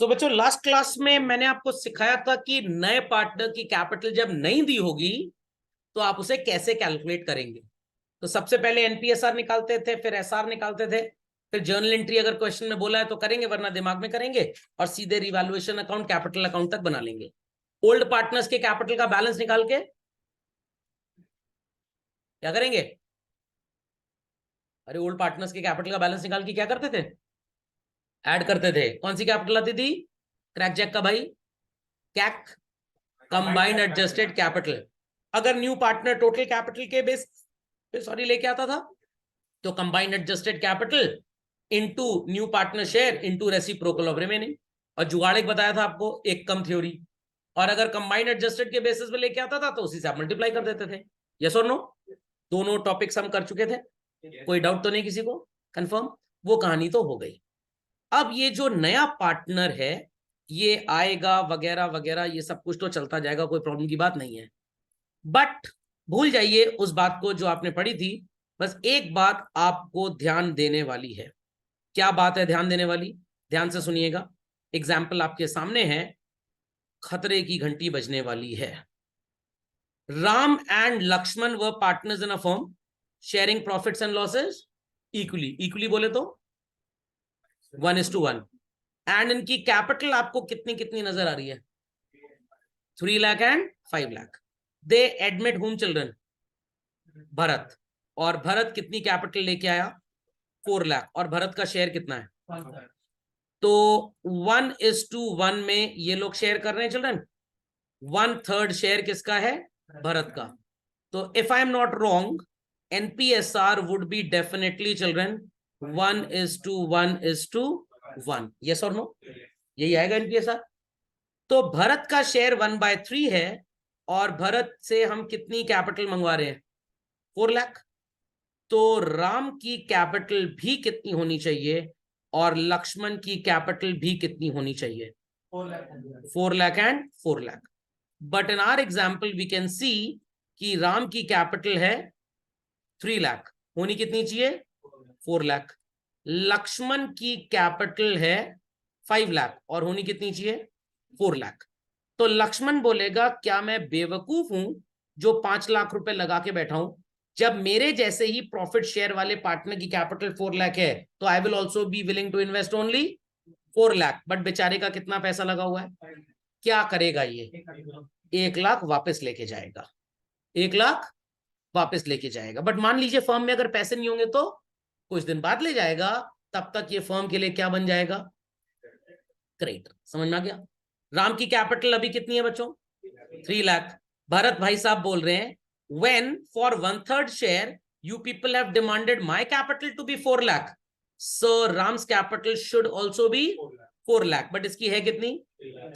बच्चों, last class में मैंने आपको सिखाया था कि नए पार्टनर की कैपिटल जब नहीं दी होगी तो आप उसे कैसे कैलकुलेट करेंगे। तो सबसे पहले एनपीएसआर निकालते थे, फिर एसआर निकालते थे, फिर जर्नल एंट्री अगर क्वेश्चन में बोला है तो करेंगे, वरना दिमाग में करेंगे और सीधे रिवैल्यूएशन अकाउंट कैपिटल अकाउंट तक बना लेंगे। ओल्ड पार्टनर्स के कैपिटल का बैलेंस निकाल के क्या करेंगे? अरे ओल्ड पार्टनर्स के कैपिटल का बैलेंस निकाल के क्या करते थे? ऐड करते थे। कौन सी कैपिटल आती थी? क्रैक जैक का भाई, कैक, कंबाइंड एडजस्टेड कैपिटल। अगर न्यू पार्टनर टोटल कैपिटल के बेस पे सॉरी लेके आता था तो combined adjusted capital into new partner share into reciprocal of remaining. और जुगाड़ एक बताया था आपको, एक कम थ्योरी। और अगर कंबाइंड एडजस्टेड के बेसिस पे लेके आता था तो उसी से आप मल्टीप्लाई कर देते थे। यस और नो? दोनों टॉपिक्स हम कर चुके थे। कोई डाउट तो नहीं किसी को? कंफर्म? वो कहानी तो हो गई। अब ये जो नया पार्टनर है ये आएगा वगैरह वगैरह, ये सब कुछ तो चलता जाएगा, कोई प्रॉब्लम की बात नहीं है। बट भूल जाइए उस बात को जो आपने पढ़ी थी। बस एक बात आपको ध्यान देने वाली है। क्या बात है ध्यान देने वाली? ध्यान से सुनिएगा। एग्जाम्पल आपके सामने है, खतरे की घंटी बजने वाली है। Ram and Lakshman were partners in a firm sharing profits and losses equally. Equally बोले तो 1:1। एंड इनकी कैपिटल आपको कितनी कितनी नजर आ रही है? 3 lakh and 5 lakh. They admit home children? Bharat. और भरत कितनी कैपिटल लेके आया? 4 लाख। और भरत का शेयर कितना है? तो 1:1 में ये लोग शेयर कर रहे हैं चिल्ड्रन। 1/3 शेयर किसका है? भरत का। तो if I am not wrong, एनपीएसआर would be definitely children 1:1:1। Yes और नो? यही आएगा एनपीएसआर। तो भरत का शेयर 1/3 है और भरत से हम कितनी कैपिटल मंगवा रहे हैं? 4 लाख। तो राम की कैपिटल भी कितनी होनी चाहिए और लक्ष्मण की कैपिटल भी कितनी होनी चाहिए? 4 lakh and 4 lakh. But in our example we can see कि राम की कैपिटल है 3 लाख, होनी कितनी चाहिए? 4 लाख। लक्ष्मण की कैपिटल है 5 लाख और होनी कितनी चाहिए? 4 लाख। तो लक्ष्मण बोलेगा क्या मैं बेवकूफ हूं जो 5 लाख रुपए लगा के बैठा हूं? जब मेरे जैसे ही प्रॉफिट शेयर वाले पार्टनर की कैपिटल 4 लाख है तो I will also be willing to invest only 4 lakh. But बेचारे का कितना पैसा लगा हुआ है? क्या करेगा ये? 1 लाख वापस लेके जाएगा। 1 लाख वापस लेके जाएगा। बट मान लीजिए फर्म में अगर पैसे नहीं होंगे तो कुछ दिन बाद ले जाएगा। तब तक ये फर्म के लिए क्या बन जाएगा? क्रेडिटर। समझ में आ गया? राम की कैपिटल अभी कितनी है बच्चों? 3 लाख। भरत भाई साहब बोल रहे हैं when for 1/3 share you people have demanded my capital to be 4 lakh, so Ram's capital should also be 4 lakh। But इसकी है कितनी?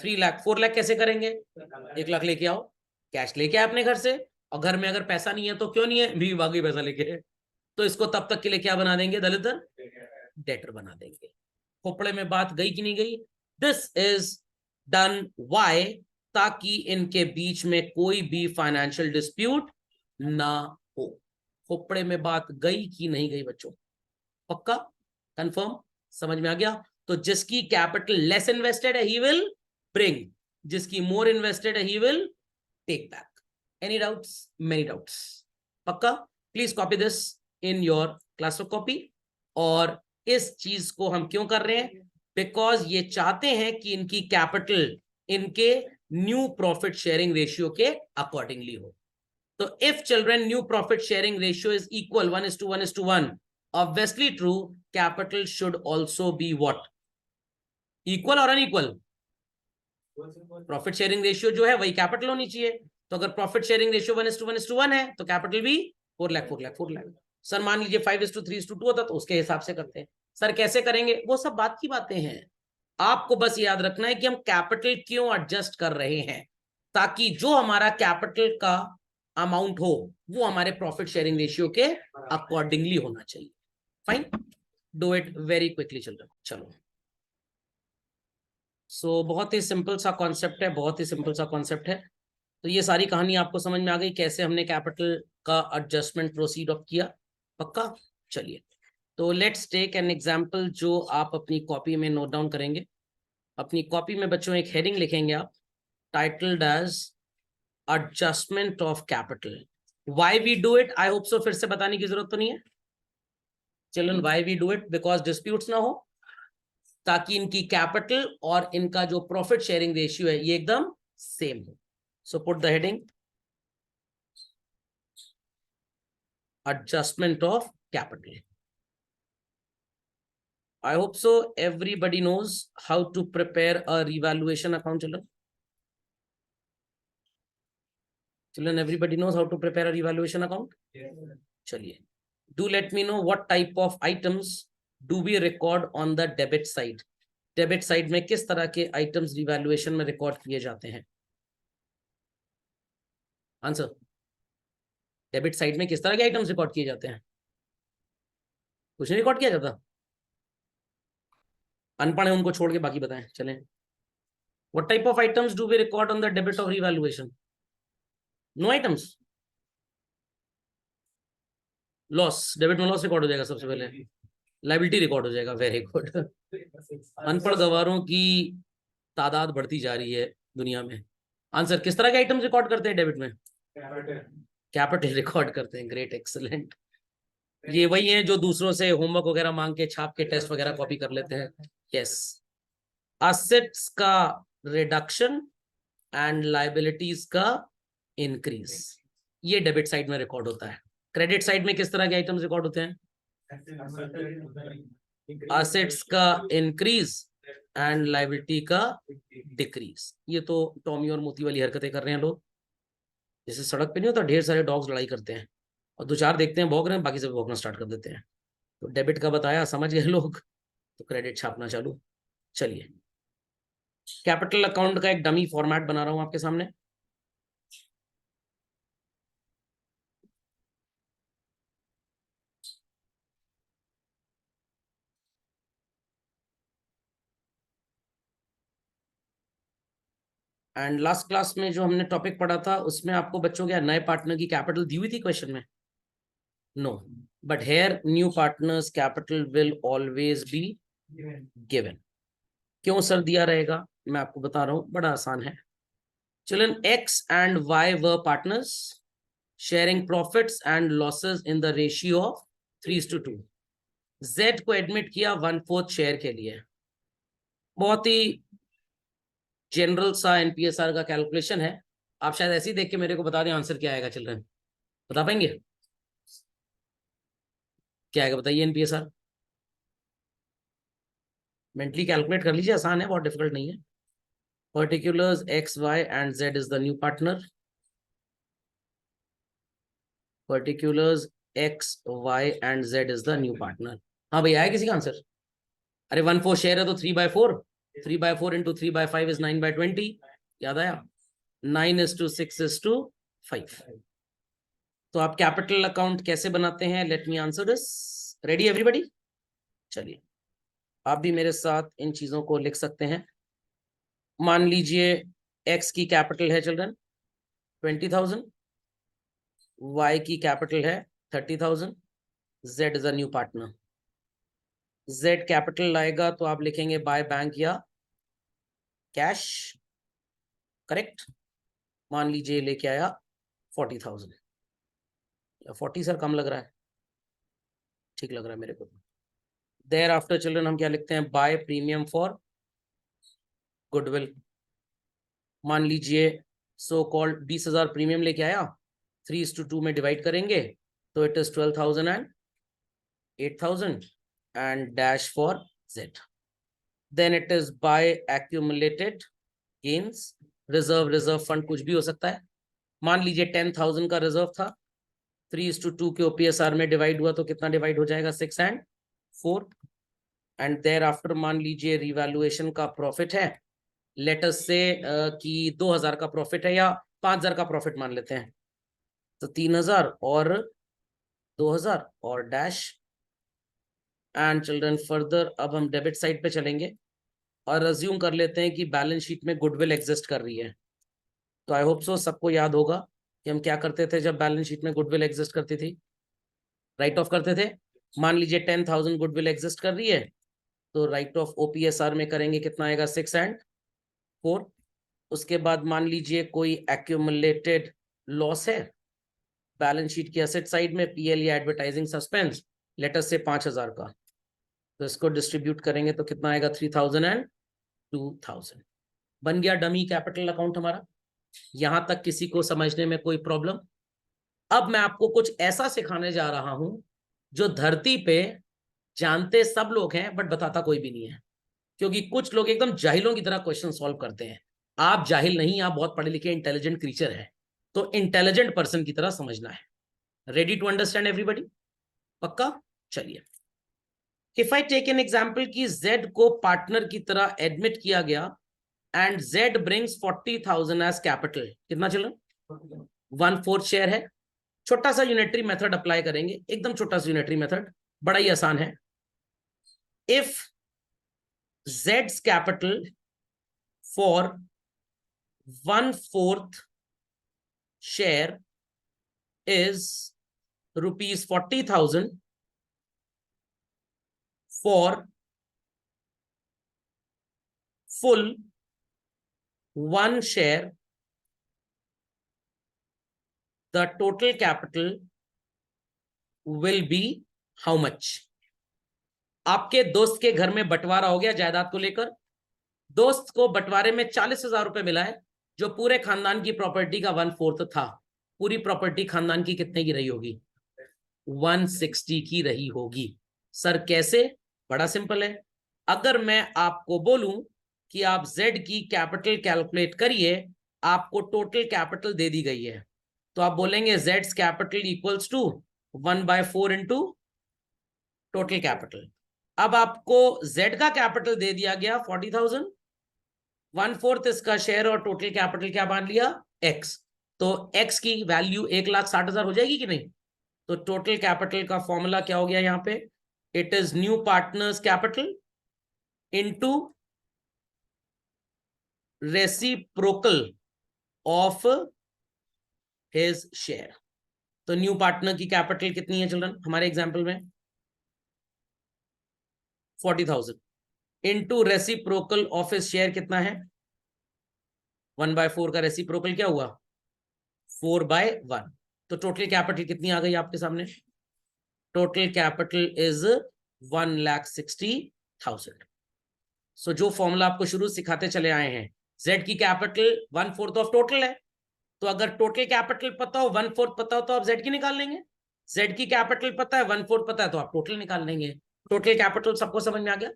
3 लाख। 4 लाख कैसे करेंगे? 1 लाख लेके आओ, कैश लेके आए अपने घर से। और घर में अगर पैसा नहीं है तो क्यों नहीं है? भी बाकी पैसा लेके है। तो इसको तब तक के लिए क्या बना देंगे? दलितर डेटर बना देंगे। खोपड़े में बात गई कि नहीं गई? दिस इज डन वाई, ताकि इनके बीच में कोई भी फाइनेंशियल डिस्प्यूट ना हो। खोपड़े में बात गई कि नहीं गई बच्चों? पक्का? कंफर्म? समझ में आ गया? तो जिसकी कैपिटल लेस इन्वेस्टेड है ही विल ब्रिंग, जिसकी मोर इन्वेस्टेड है he will take back. Any doubts? Many doubts? पक्का? Please copy this in your class of copy. और इस चीज को हम क्यों कर रहे हैं? बिकॉज ये चाहते हैं कि इनकी कैपिटल इनके न्यू प्रॉफिट शेयरिंग रेशियो के अकॉर्डिंगली हो। तो if children new profit sharing ratio is equal 1:1:1, obviously true, capital should also be what? Equal और अनइक्वल? प्रॉफिट शेयरिंग रेशियो जो है वही कैपिटल होनी चाहिए। तो अगर प्रॉफिट शेयरिंग रेशियो 1:1:1 है तो कैपिटल भी 4 लाख 4 लाख 4 लाख। सर मान लीजिए 5:3:2 होता तो उसके हिसाब से करते हैं। सर कैसे करेंगे? वो सब बात की बातें हैं। आपको बस याद रखना है कि हम कैपिटल क्यों एडजस्ट कर रहे हैं, ताकि जो हमारा कैपिटल का अमाउंट हो वो हमारे प्रॉफिट शेयरिंग रेशियो के अकॉर्डिंगली होना चाहिए। Fine, do it very quickly children. चलो, बहुत ही सिंपल सा कॉन्सेप्ट है, बहुत ही सिंपल सा कॉन्सेप्ट है। तो ये सारी कहानी आपको समझ में आ गई कैसे हमने कैपिटल का एडजस्टमेंट प्रोसीड ऑफ किया? पक्का? चलिए, तो लेट्स टेक एन एग्जाम्पल जो आप अपनी कॉपी में नोट डाउन करेंगे। अपनी कॉपी में बच्चों एक हेडिंग लिखेंगे आप, titled as adjustment of capital. Why we do it, I hope so फिर से बताने की जरूरत तो नहीं है children. Why we do it, because disputes ना हो, ताकि इनकी कैपिटल और इनका जो प्रॉफिट शेयरिंग रेशियो है ये एकदम सेम हो। So put the heading adjustment of capital. I hope so everybody knows how to prepare a revaluation account, children. Everybody knows how to prepare a revaluation account. Chaliye, do let me know what type of items do we record on the debit side. Debit side में किस तरह के items revaluation में record किए जाते हैं? Answer, debit side में किस तरह के आइटम्स रिकॉर्ड किए जाते हैं? कुछ नहीं रिकॉर्ड किया जाता। अनपढ़ है उनको छोड़ के बाकी बताएं। चलें, what type of items do we record on the debit of revaluation? No items. Loss, debit में लॉस रिकॉर्ड हो जाएगा सबसे पहले, लायबिलिटी रिकॉर्ड हो जाएगा। Very good. अनपढ़ गवारों की तादाद बढ़ती जा रही है दुनिया में। आंसर, किस तरह के आइटम्स रिकॉर्ड करते हैं डेबिट में? कैपिटल रिकॉर्ड करते हैं। Great, excellent. ये वही है जो दूसरों से होमवर्क वगैरह मांग के छाप के टेस्ट वगैरह कॉपी कर लेते हैं। यस, असेट्स का रिडक्शन एंड लायबिलिटीज का इंक्रीज, ये डेबिट साइड में रिकॉर्ड होता है। क्रेडिट साइड में किस तरह के आइटम्स रिकॉर्ड होते हैं? असेट्स का इंक्रीज एंड लायबिलिटी का डिक्रीज। ये तो टॉमी और मोती वाली हरकतें कर रहे हैं लोग। जैसे सड़क पे नहीं होता, ढेर सारे डॉग्स लड़ाई करते हैं और दो चार देखते हैं भौंक रहे हैं, बाकी सब भौंकना स्टार्ट कर देते हैं। तो डेबिट का बताया, समझ गए लोग, तो क्रेडिट छापना चालू। चलिए, कैपिटल अकाउंट का एक डमी फॉर्मेट बना रहा हूं आपके सामने। एंड लास्ट क्लास में जो हमने टॉपिक पढ़ा था उसमें आपको बच्चों के नए पार्टनर की कैपिटल दी हुई थी क्वेश्चन में? No, but here new partners capital will always be given. क्यों सर दिया रहेगा? मैं आपको बता रहा हूं, बड़ा आसान है। Children, x and why were partners sharing profits and losses in the ratio of 3:2। Z को एडमिट किया 1/4 शेयर के लिए। बहुत ही जनरल सा एनपीएसआर का कैलकुलेशन है। आप शायद ऐसे ही देख के मेरे को बता दें आंसर क्या आएगा। चिल्ड्रन, बता पाएंगे क्या आएगा? बताइए एनपीएसआर। मेंटली कैलकुलेट कर लीजिए, आसान है, बहुत डिफिकल्ट नहीं है। Particulars X Y and Z is the new partner. Particulars X Y and Z is the new partner. हाँ भाई, आया किसी का आंसर? अरे 1/4 शेयर है तो 3/4, 3/4 इंटू 3/5 इज 9/20। याद आया? 9:6:5। तो आप कैपिटल अकाउंट कैसे बनाते हैं? Let me answer this. Ready everybody? चलिए, आप भी मेरे साथ इन चीजों को लिख सकते हैं। मान लीजिए एक्स की कैपिटल है चिल्ड्रन 20,000, वाई की कैपिटल है 30,000, Z is a new partner. Z capital लाएगा तो आप लिखेंगे बाय बैंक या कैश, करेक्ट। मान लीजिए लेके आया 40,000, या 40 सर कम लग रहा है, ठीक लग रहा है मेरे को। देयर आफ्टर चिल्ड्रन हम क्या लिखते हैं? By premium for goodwill. मान लीजिए सो कॉल्ड 20,000 प्रीमियम लेके आया, 3:2 में डिवाइड करेंगे तो it is 12,000 and 8,000 and dash for Z. Then it is by accumulated gains. Reserve fund कुछ भी हो सकता है। मान लीजिए 10,000 का रिजर्व था, 3:2 के ओपीएसआर में डिवाइड हुआ तो कितना डिवाइड हो जाएगा? 6 एंड 4। एंड देयर आफ्टर मान लीजिए रिवैल्यूएशन का प्रॉफिट है, लेट अस से कि 2,000 का प्रॉफिट है या 5,000 का प्रॉफिट मान लेते हैं, तो 3,000 और 2,000 और डैश। एंड चिल्ड्रन फर्दर अब हम डेबिट साइड पे चलेंगे और अज्यूम कर लेते हैं कि बैलेंस शीट में गुडविल एग्जिस्ट कर रही है। तो आई होप सो सबको याद होगा कि हम क्या करते थे जब बैलेंस शीट में गुडविल एग्जिस्ट करती थी? राइट ऑफ करते थे। मान लीजिए 10,000 गुडविल एग्जिस्ट कर रही है, तो राइट ऑफ ओपीएसआर में करेंगे कितना आएगा 6 एंड 4। उसके बाद मान लीजिए कोई एक्यूमुलेटेड लॉस है बैलेंस शीट की एसेट साइड में, पीएल या एडवर्टाइजिंग सस्पेंस, लेटर से 5,000 का, तो इसको डिस्ट्रीब्यूट करेंगे तो कितना आएगा 3,000 एंड 2,000। बन गया डमी कैपिटल अकाउंट हमारा। यहां तक किसी को समझने में कोई प्रॉब्लम? अब मैं आपको कुछ ऐसा सिखाने जा रहा हूं जो धरती पे जानते सब लोग हैं बट बताता कोई भी नहीं है, क्योंकि कुछ लोग एकदम जाहिलों की तरह क्वेश्चन सॉल्व करते हैं। आप जाहिल नहीं, आप बहुत पढ़े लिखे इंटेलिजेंट क्रीचर है, तो इंटेलिजेंट पर्सन की तरह समझना है। Ready to understand everybody? पक्का? चलिए, if I take an example कि जेड को पार्टनर की तरह एडमिट किया गया and Z brings 40,000 as capital. कितना चलो? 1/4 शेयर है। छोटा सा यूनिटरी मेथड अप्लाई करेंगे, एकदम छोटा सा यूनिटरी मेथड, बड़ा ही आसान है। If Jades capital for 1/4 share is rupees 40,000 for full 1 share, the total capital will be how much? आपके दोस्त के घर में बंटवारा हो गया जायदाद को लेकर, दोस्त को बंटवारे में 40,000 रुपए मिला है, जो पूरे खानदान की प्रॉपर्टी का 1/4 था। पूरी प्रॉपर्टी खानदान की कितने की रही होगी? 160 की रही होगी। सर कैसे? बड़ा सिंपल है। अगर मैं आपको बोलूं कि आप Z की कैपिटल कैलकुलेट करिए, आपको टोटल कैपिटल दे दी गई है, तो आप बोलेंगे Z's capital equals to 1/4 into total capital. अब आपको Z का कैपिटल दे दिया गया 40,000, 1/4 इसका शेयर और टोटल कैपिटल क्या मान लिया? X। तो X की वैल्यू 1,60,000 हो जाएगी कि नहीं? तो टोटल कैपिटल का फॉर्मूला क्या हो गया यहां पे? It is new partners capital into reciprocal of his share. तो न्यू पार्टनर की कैपिटल कितनी है चिल्ड्रन हमारे एग्जांपल में? 40,000 into reciprocal of his share कितना है? 1/4 का रेसिप्रोकल क्या हुआ? 4/1। तो टोटल कैपिटल कितनी आ गई आपके सामने? Total capital is 1,60,000। सो जो फॉर्मूला आपको शुरू सिखाते चले आए हैं, Z की कैपिटल 1/4 ऑफ टोटल है, तो अगर टोटल कैपिटल पता हो 1/4 पता हो तो आप Z की निकाल लेंगे। Z की कैपिटल पता है 1/4 पता है तो आप टोटल निकाल लेंगे। टोटल कैपिटल सबको समझ में आ गया?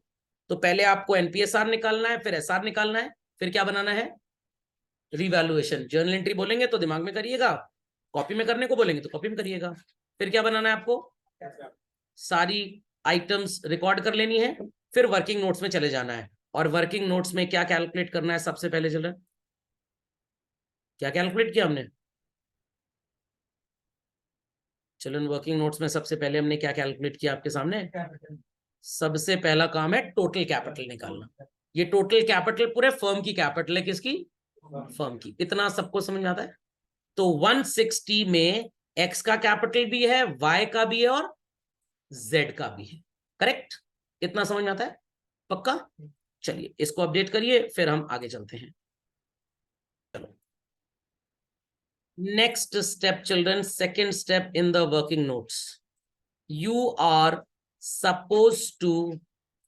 तो पहले आपको NPSR निकालना है, फिर SR निकालना है, फिर क्या बनाना है? रिवैल्यूएशन। जर्नल एंट्री बोलेंगे तो दिमाग में करिएगा, कॉपी में करने को बोलेंगे तो कॉपी में करिएगा। फिर क्या बनाना है आपको? सारी आइटम्स रिकॉर्ड कर लेनी है, फिर वर्किंग नोट्स में चले जाना है। और वर्किंग नोट्स में क्या कैलकुलेट करना है सबसे पहले? चलो, क्या कैलकुलेट किया हमने? चलो, वर्किंग नोट्स में सबसे पहले हमने क्या कैलकुलेट किया आपके सामने? सबसे पहला काम है टोटल कैपिटल निकालना। ये टोटल कैपिटल पूरे फर्म की कैपिटल है। किसकी? फर्म की। इतना सबको समझ में आता है? तो 160 में X का कैपिटल भी है, Y का भी है और Z का भी है। करेक्ट? इतना समझ में आता है? पक्का? चलिए इसको अपडेट करिए, फिर हम आगे चलते हैं। चलो, next step children, second step in the working notes, you are supposed to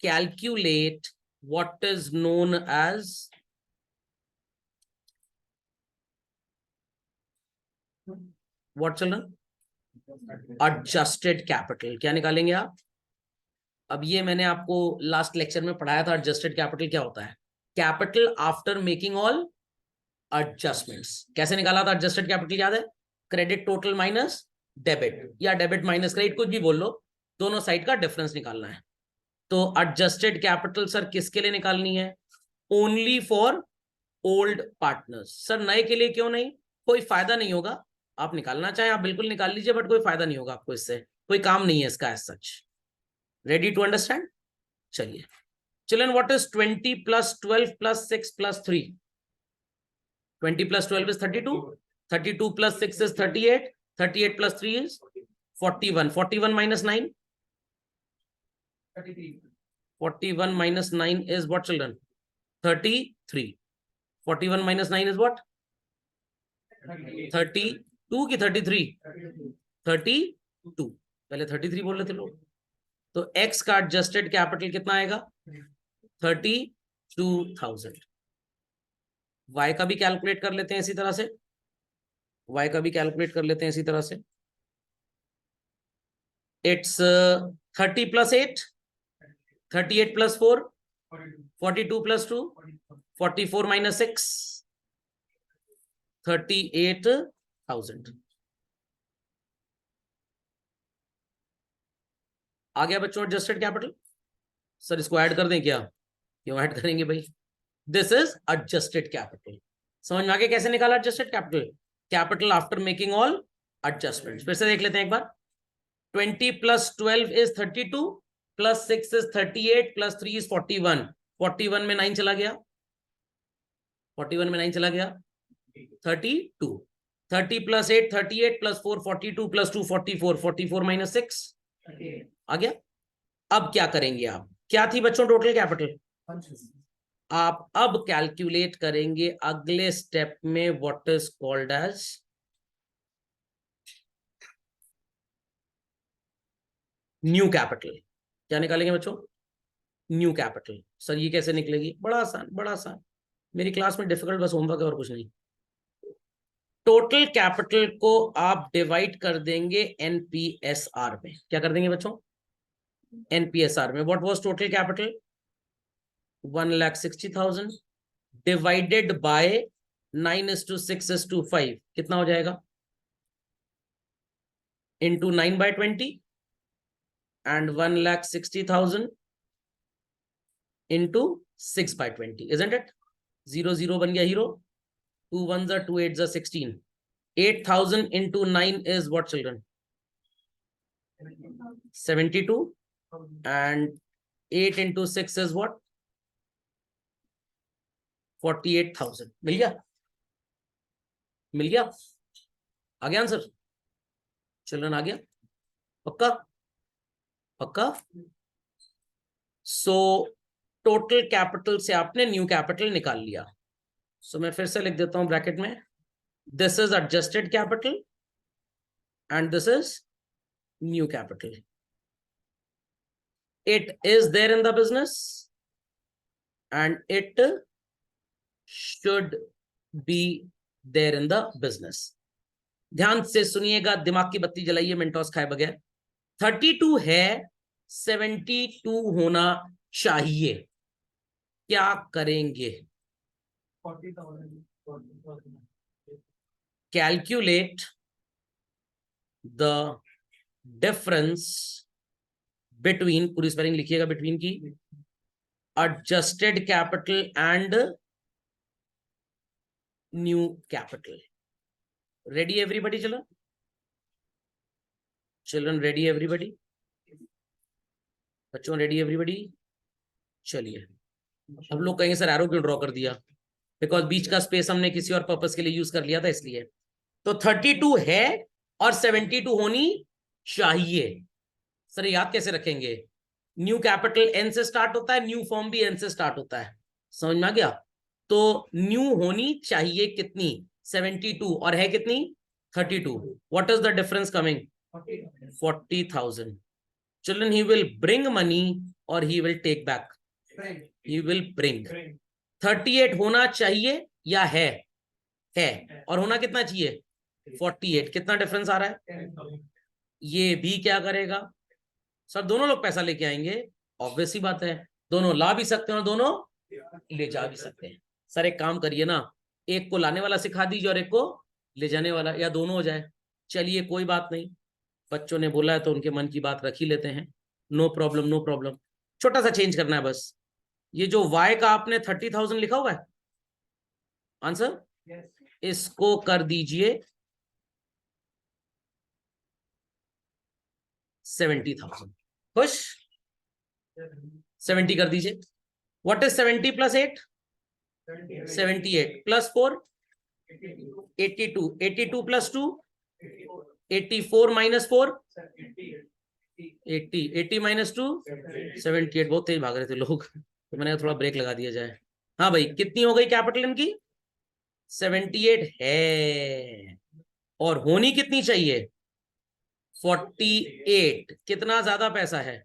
calculate what is known as what children? Adjusted capital। क्या निकालेंगे आप? अब ये मैंने आपको लास्ट लेक्चर में पढ़ाया था। एडजस्टेड कैपिटल क्या होता है? Capital after making all adjustments. कैसे निकाला था एडजस्टेड कैपिटल? याद है? क्रेडिट टोटल माइनस डेबिट, या डेबिट माइनस क्रेडिट, कुछ भी बोल लो, दोनों साइड का डिफरेंस निकालना है। तो एडजस्टेड कैपिटल सर किसके लिए निकालनी है? Only for old partners. Sir नए के लिए क्यों नहीं? कोई फायदा नहीं होगा। आप निकालना चाहें आप बिल्कुल निकाल लीजिए, बट कोई फायदा नहीं होगा आपको, इससे कोई काम नहीं है इसका as such. Ready to understand? चलिए, children what is 20 + 12 + 6 + 3? 20 + 12 is 32, 32 + 6 is 38, 38 + 3 is 41, 41 - 9 41 minus 9 is what, children? 33. 41 minus 9 is what? 32 की 33? 32. पहले 33 बोल रहे थे लोग. तो x का एडजस्टेड कैपिटल कितना आएगा? 32,000. y का भी कैलकुलेट कर लेते हैं इसी तरह से. y का भी कैलकुलेट कर लेते हैं इसी तरह से. It's 30 plus 8, 38 plus 4, 42 plus 2, 44 minus 6, 38,000. आ गया बच्चों एडजस्टेड कैपिटल? सर इसको ऐड कर दें क्या? क्यों ऐड करेंगे भाई? This is adjusted capital. समझ में आ गया कैसे निकाला adjusted capital? Capital after making all adjustments. फिर से देख लेते हैं एक बार. 20 plus 12 is 32, plus 6 is 38, plus 3 is 41. 41 में 9 चला गया. 41 में 9 चला गया. 32. 30 plus 8, 38, plus 4, 42, plus 2, 44. 44 minus 6 आ गया. अब क्या करेंगे आप? क्या थी बच्चों टोटल कैपिटल? आप अब कैलकुलेट करेंगे अगले स्टेप में what is called as new capital. क्या निकालेंगे बच्चों? New capital. सर ये कैसे निकलेगी? बड़ा आसान, बड़ा आसान. मेरी क्लास में डिफिकल्ट बस होमवर्क है और कुछ नहीं. टोटल कैपिटल को आप डिवाइड कर देंगे एनपीएसआर में. क्या कर देंगे बच्चों? एनपीएसआर में. What was total capital? 1,60,000 divided by 9:6:5 कितना हो जाएगा? Into 9/20 and 1,60,000 into 6/20, isn't it? 0 0 बन गया hero. 2 1s are 2 8s are 16. 8,000 into 9 is what, children? 72. And 8 into 6 is what? 48,000. मिल गया? मिल गया? आ गया आंसर? चिल्ड्रन आ गया? पक्का? पक्का? सो टोटल कैपिटल से आपने न्यू कैपिटल निकाल लिया. सो मैं फिर से लिख देता हूं ब्रैकेट में. This is adjusted capital and this is new capital. It is there in the business and it should be there in the business. ध्यान से सुनिएगा, दिमाग की बत्ती जलाइए मेंटोस खाए बगैर. 32 है, 72 होना चाहिए. क्या करेंगे? कैलकुलेट द डिफरेंस बिटवीन, पूरी स्पेलिंग लिखिएगा बिटवीन की, adjusted capital and new capital. Ready everybody? Children ready everybody? बच्चों रेडी एवरीबडी? चलिए. अब लोग कहेंगे सर एरो क्यों ड्रॉ कर दिया? बिकॉज बीच का स्पेस हमने किसी और पर्पस के लिए यूज कर लिया था इसलिए. तो 32 है और 72 होनी चाहिए. सर याद कैसे रखेंगे? न्यू कैपिटल एन से स्टार्ट होता है, न्यू फॉर्म भी एन से स्टार्ट होता है. समझ में आ गया? तो न्यू होनी चाहिए कितनी? 72. और है कितनी? 32. What is the difference coming? 40,000. Children, he will bring money or he will take back? He will bring. 38 होना चाहिए या है? और होना कितना चाहिए? 48. कितना डिफरेंस आ रहा है? ये भी क्या करेगा? सर दोनों लोग पैसा लेके आएंगे. ऑब्वियस ही बात है, दोनों ला भी सकते हैं और दोनों ले जा भी सकते हैं. सर एक काम करिए ना, एक को लाने वाला सिखा दीजिए और एक को ले जाने वाला, या दोनों हो जाए. चलिए कोई बात नहीं, बच्चों ने बोला है तो उनके मन की बात रख ही लेते हैं. No problem, no problem. छोटा सा चेंज करना है बस. ये जो y का आपने 30,000 लिखा हुआ है आंसर, इसको कर दीजिए 70,000. खुश? 70 कर दीजिए. What is 70 plus 8? 78 plus 4 82. 82 plus 2 84 minus 4 80, 80 -2 78। बहुत तेज भाग रहे थे लोग, तो मैंने थोड़ा ब्रेक लगा दिया जाए। हाँ भाई, कितनी हो गई कैपिटल इनकी? 78 है, और होनी कितनी चाहिए? 48। कितना ज्यादा पैसा है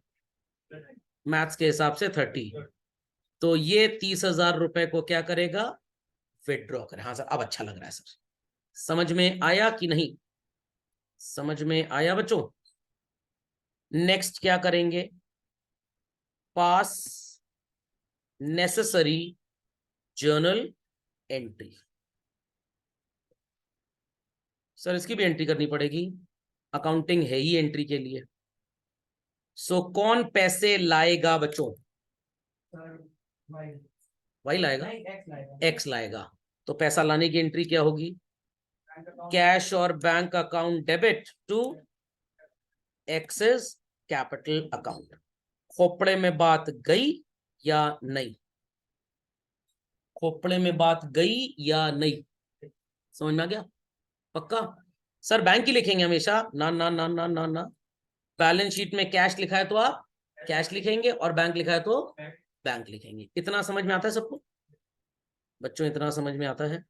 मैथ्स के हिसाब से? 30। तो ये 30,000 रुपए को क्या करेगा? विड्रॉ करे। हाँ सर, अब अच्छा लग रहा है सर। समझ में आया कि नहीं? समझ में आया बच्चों? नेक्स्ट क्या करेंगे? पास नेसेसरी जर्नल एंट्री। सर इसकी भी एंट्री करनी पड़ेगी, अकाउंटिंग है ही एंट्री के लिए। सो कौन पैसे लाएगा बच्चों? वही लाएगा, एक्स लाएगा। तो पैसा लाने की एंट्री क्या होगी? कैश और bank account debit to access capital account. खोपड़े में बात गई या नहीं? खोपड़े में बात गई या नहीं? समझ में आ गया? पक्का? सर बैंक ही लिखेंगे हमेशा? ना ना ना ना ना ना। बैलेंस शीट में कैश लिखा है तो आप कैश लिखेंगे, और बैंक लिखा है तो बैंक लिखेंगे। इतना समझ में आता है सबको बच्चों? इतना समझ में आता है?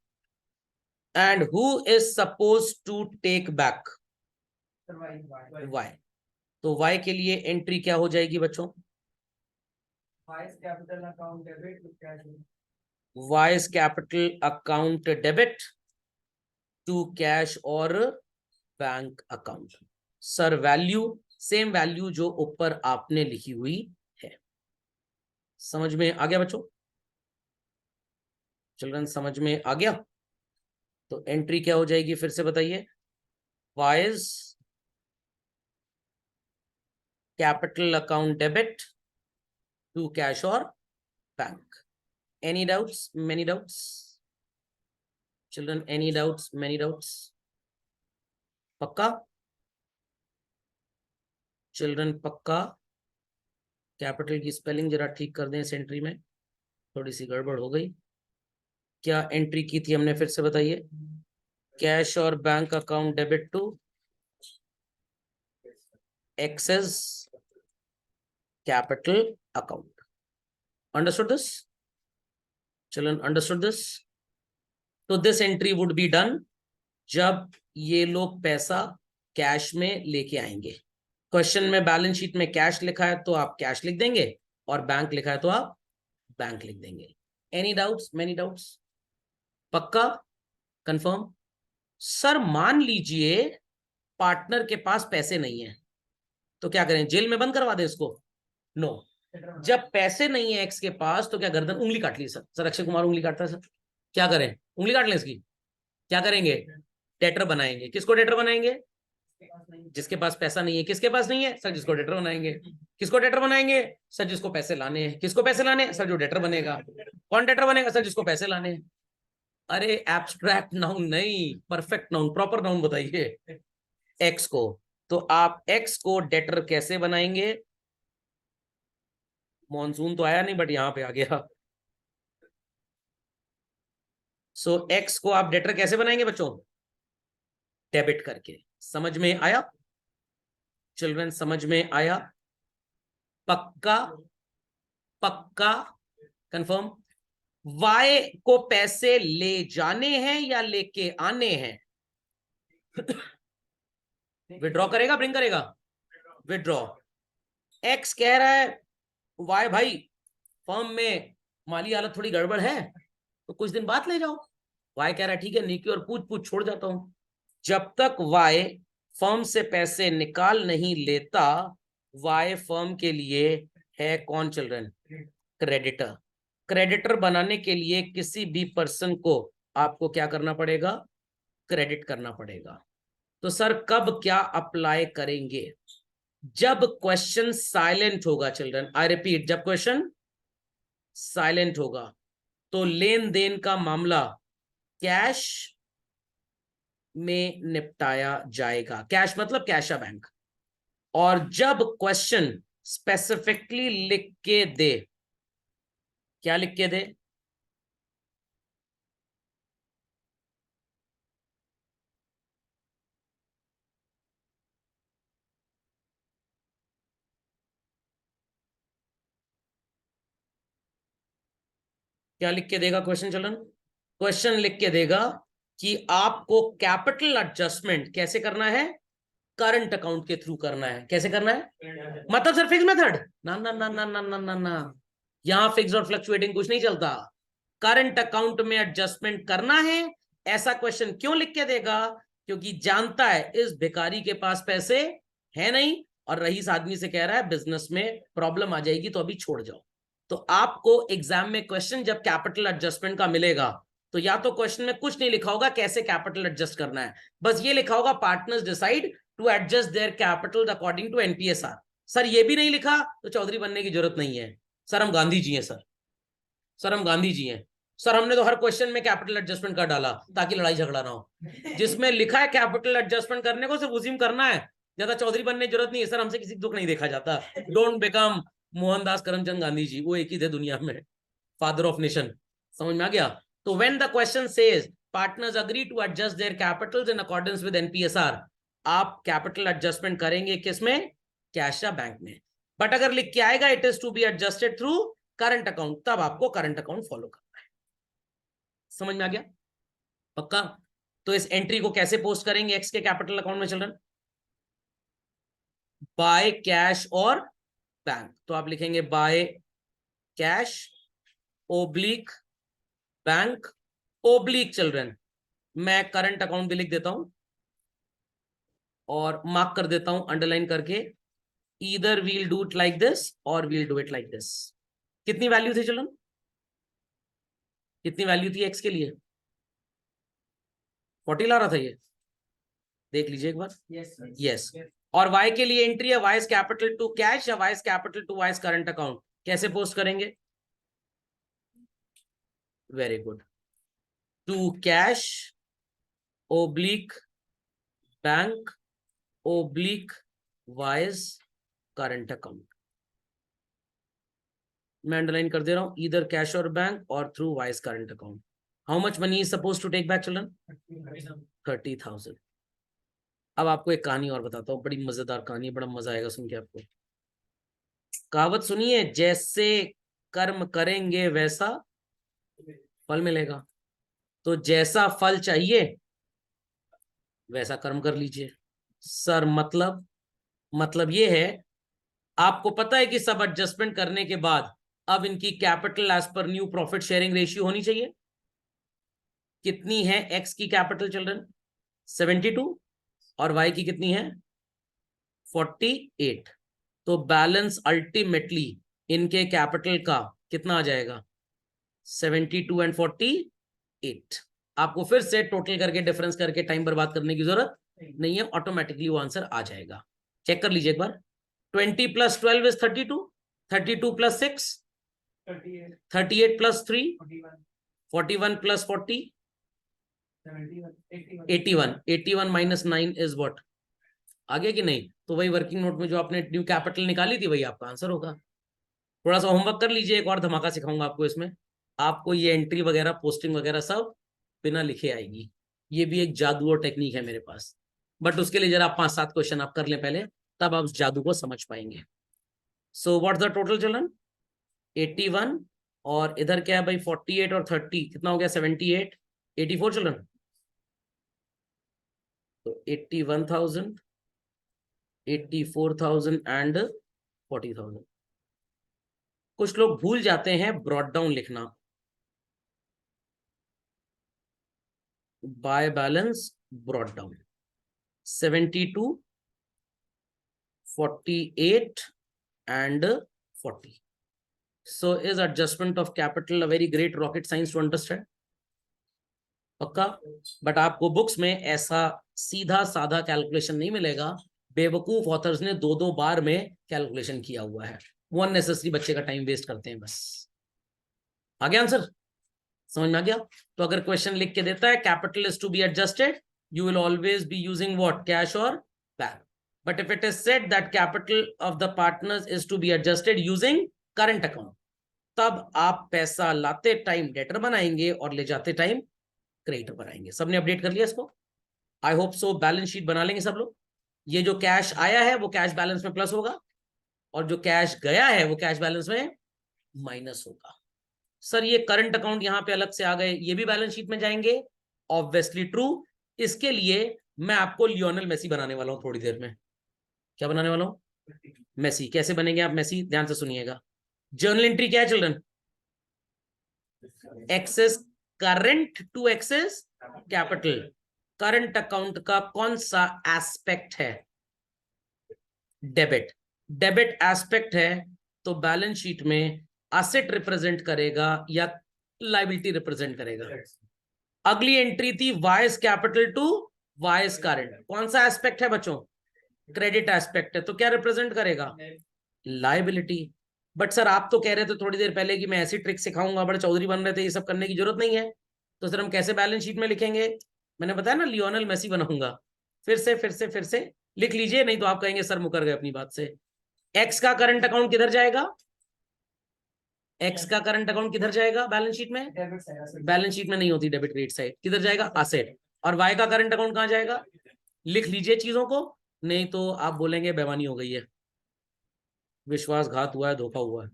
And who is suppose to take back? Y. तो वाई के लिए एंट्री क्या हो जाएगी बच्चों? Y's capital account debit to cash और bank account. Sir value same value जो ऊपर आपने लिखी हुई है। समझ में आ गया बच्चों? चिल्ड्रन समझ में आ गया? तो एंट्री क्या हो जाएगी फिर से बताइए? Y's capital account debit to cash और bank. Any doubts? Many doubts? Children any doubts? Many doubts? पक्का? चिल्ड्रन पक्का? कैपिटल की स्पेलिंग जरा ठीक कर दें इस एंट्री में, थोड़ी सी गड़बड़ हो गई। क्या एंट्री की थी हमने फिर से बताइए? कैश और bank account debit to access capital account. Understood this? Children understood this? तो this entry would be done जब ये लोग पैसा कैश में लेके आएंगे। क्वेश्चन में बैलेंस शीट में कैश लिखा है तो आप कैश लिख देंगे, और बैंक लिखा है तो आप बैंक लिख देंगे। Any doubts? Many doubts? पक्का? कंफर्म? सर मान लीजिए पार्टनर के पास पैसे नहीं है, तो क्या करें? जेल में बंद करवा दें इसको? नो। जब पैसे नहीं है एक्स के पास, तो क्या गर्दन उंगली काट ली? सर अक्षय कुमार उंगली काटता है सर, क्या करें? उंगली काट लें इसकी? क्या करेंगे? डेटर बनाएंगे। किसको डेटर बनाएंगे? जिसके पास पैसा नहीं है। किसके पास नहीं है? सर जिसको डेटर बनाएंगे। किसको डेटर बनाएंगे? सर जिसको पैसे लाने हैं। किसको पैसे लाने हैं? सर जो डेटर बनेगा। कौन डेटर बनेगा? सर जिसको पैसे लाने हैं। अरे एब्स्ट्रैक्ट नाउन नहीं, परफेक्ट नाउन, प्रॉपर नाउन बताइए एक्स को। तो आप एक्स को डेटर कैसे बनाएंगे? मॉनसून तो आया नहीं, बट यहां पे आ गया। सो एक्स को आप डेटर कैसे बनाएंगे बच्चों? डेबिट करके। समझ में आया चिल्ड्रन? समझ में आया? पक्का? पक्का? कंफर्म? वाई को पैसे ले जाने हैं या लेके आने हैं? विड्रॉ करेगा, ब्रिंग करेगा? विड्रॉ। एक्स कह रहा है वाई भाई फर्म में माली हालत थोड़ी गड़बड़ है, तो कुछ दिन बाद ले जाओ। वाई कह रहा है ठीक है, नीकी और पूछ पूछ छोड़ जाता हूं। जब तक वाई फर्म से पैसे निकाल नहीं लेता, वाई फर्म के लिए है कौन चिल्ड्रन? क्रेडिटर। क्रेडिटर बनाने के लिए किसी भी पर्सन को आपको क्या करना पड़ेगा? क्रेडिट करना पड़ेगा। तो सर कब क्या अप्लाई करेंगे? जब क्वेश्चन साइलेंट होगा चिल्ड्रन। आई रिपीट, जब क्वेश्चन साइलेंट होगा तो लेन देन का मामला कैश में निपटाया जाएगा। कैश मतलब कैश या बैंक। और जब क्वेश्चन स्पेसिफिकली लिख के दे, क्या लिख के दे? क्या लिख के देगा क्वेश्चन चिल्ड्रन? क्वेश्चन लिख के देगा कि आपको कैपिटल एडजस्टमेंट कैसे करना है, करंट अकाउंट के थ्रू करना है। कैसे करना है मतलब सर फिक्स मेथड? ना ना ना ना ना ना ना ना, यहां फिक्स और फ्लक्चुएटिंग कुछ नहीं चलता। करंट अकाउंट में एडजस्टमेंट करना है। ऐसा क्वेश्चन क्यों लिख के देगा? क्योंकि जानता है इस भिखारी के पास पैसे है नहीं, और रईस आदमी से कह रहा है बिजनेस में प्रॉब्लम आ जाएगी तो अभी छोड़ जाओ। तो आपको एग्जाम में क्वेश्चन जब कैपिटल एडजस्टमेंट का मिलेगा, तो या तो क्वेश्चन में कुछ नहीं लिखा होगा कैसे कैपिटल एडजस्ट करना है, बस ये लिखा होगा partners decide to adjust their capital according to NPSR. Sir ये भी नहीं लिखा तो चौधरी बनने की जरूरत नहीं है। सर हम गांधी जी हैं सर हम गांधी जी हैं सर, हमने तो हर क्वेश्चन में कैपिटल एडजस्टमेंट कर डाला ताकि लड़ाई झगड़ा ना हो। जिसमें लिखा है कैपिटल एडजस्टमेंट करने को सिर्फ उसी में करना है, ज्यादा चौधरी बनने की जरूरत नहीं है। सर हमसे किसी दुख नहीं देखा जाता। डोंट बिकम मोहनदास करमचंद गांधी जी, वो एक ही थे दुनिया में, फादर ऑफ नेशन। समझ में आ गया? तो when the question says partners agree to adjust their capitals in accordance with NPSR, आप कैपिटल एडजस्टमेंट करेंगे किसमें? कैश या बैंक में। बट अगर लिख के आएगा it is to be adjusted through current account, तब आपको करंट अकाउंट फॉलो करना है। समझ में आ गया? पक्का? तो इस एंट्री को कैसे पोस्ट करेंगे एक्स के कैपिटल अकाउंट में चिल्ड्रन? बाय कैश और बैंक। तो आप लिखेंगे by cash oblique bank oblique children. मैं करंट अकाउंट भी लिख देता हूं और मार्क कर देता हूं अंडरलाइन करके, either we'll do it like this और we'll do it like this. कितनी वैल्यू थी चिल्ड्रन? कितनी वैल्यू थी एक्स के लिए? 40 ला रहा था ये, देख लीजिए एक बार। यस। और वाई के लिए एंट्री है वाइस कैपिटल टू कैश या Y's capital to Y's current account. कैसे पोस्ट करेंगे? Very good, to cash oblique bank oblique Y's current account. मैं अंडरलाइन कर दे रहा हूं, इधर कैश और बैंक और through Y's current account. How much money is suppose to take back children? 30,000। अब आपको एक कहानी और बताता हूँ, बड़ी मजेदार कहानी, बड़ा मजा आएगा सुन के आपको। कहावत सुनिए, जैसे कर्म करेंगे वैसा फल मिलेगा। तो जैसा फल चाहिए वैसा कर्म कर लीजिए। सर मतलब ये है, आपको पता है कि सब एडजस्टमेंट करने के बाद अब इनकी capital as per new profit sharing ratio होनी चाहिए। कितनी है एक्स की कैपिटल चिल्ड्रन? 72। और वाई की कितनी है? 48। तो बैलेंस अल्टीमेटली इनके कैपिटल का कितना आ जाएगा? 72 एंड 48। आपको फिर से टोटल करके डिफरेंस करके टाइम बर्बाद करने की जरूरत नहीं है, ऑटोमेटिकली वो आंसर आ जाएगा। चेक कर लीजिए एक बार। 20 + 12 इज 32, 32 + 6 38 + 3 41 + 40 81 81 - 9 इज व्हाट? आगे कि नहीं? तो वही वर्किंग नोट में जो आपने न्यू कैपिटल निकाली थी वही आपका आंसर होगा। थोड़ा सा होमवर्क कर लीजिए, एक और धमाका सिखाऊंगा आपको इसमें। आपको ये एंट्री वगैरह पोस्टिंग वगैरह सब बिना लिखे आएगी। ये भी एक जादू और टेक्निक है मेरे पास, बट उसके लिए जरा 5-7 क्वेश्चन आप कर लें पहले, तब आप उस जादू को समझ पाएंगे। So what's the total children? 81। और इधर क्या है भाई? 48 और 30 कितना हो गया? 78 84 चिल्ड्रन। तो 81,000 84,000 एंड 40,000। कुछ लोग भूल जाते हैं ब्रॉड डाउन लिखना। By balance brought down 72 48 and 40. So is adjustment of capital a very great rocket science to understand? पक्का? बट आपको बुक्स में ऐसा सीधा साधा कैलकुलेशन नहीं मिलेगा। बेवकूफ ऑथर्स ने 2-2 बार में कैलकुलेशन किया हुआ है। वो अननेसेसरी बच्चे का टाइम वेस्ट करते हैं बस। आगे आंसर समझ में आ गया? तो अगर क्वेश्चन लिख के देता है capital is to be adjusted, you will always be using what? Cash or bank. But if it is said that capital of the partners is to be adjusted using current account, तब आप पैसा लाते time debtor बनाएंगे और ले जाते time creditor बनाएंगे। सबने update कर लिया इसको? आई होप सो। बैलेंस शीट बना लेंगे सब लोग। ये जो कैश आया है वो कैश बैलेंस में प्लस होगा, और जो कैश गया है वो कैश बैलेंस में माइनस होगा। सर ये करंट अकाउंट यहाँ पे अलग से आ गए, ये भी बैलेंस शीट में जाएंगे, ऑब्वियसली ट्रू। इसके लिए मैं आपको लियोनेल मेसी बनाने वाला हूं थोड़ी देर में। क्या बनाने वाला हूं? मेसी। कैसे बनेंगे आप मेसी? ध्यान से सुनिएगा। जर्नल एंट्री क्या है children? X's current to access capital. Current account का कौन सा एस्पेक्ट है? डेबिट। डेबिट एस्पेक्ट है तो बैलेंस शीट में असेट रिप्रेजेंट करेगा या लाइबिलिटी रिप्रेजेंट करेगा? अगली एंट्री थी Y's capital to Y's current. कौन सा एस्पेक्ट है बच्चों? क्रेडिट एस्पेक्ट है, तो क्या रिप्रेजेंट करेगा? लाइबिलिटी। बट सर आप तो कह रहे थे थोड़ी देर पहले कि मैं ऐसी ट्रिक सिखाऊंगा, बड़े चौधरी बन रहे थे, ये सब करने की जरूरत नहीं है। तो सर हम कैसे बैलेंस शीट में लिखेंगे? मैंने बताया ना, लियोनेल मेसी बनाऊंगा। फिर से लिख लीजिए, नहीं तो आप कहेंगे सर मुकर गए अपनी बात से। एक्स का करंट अकाउंट किधर जाएगा? एक्स का करंट अकाउंट किधर जाएगा बैलेंस शीट में? बैलेंस शीट में नहीं होती डेबिट क्रेडिट साइड, किधर जाएगा? असेट। और वाई का करंट अकाउंट कहां जाएगा? लिख लीजिए चीजों को, नहीं तो आप बोलेंगे बेईमानी हो गई है, विश्वासघात हुआ है, धोखा हुआ है।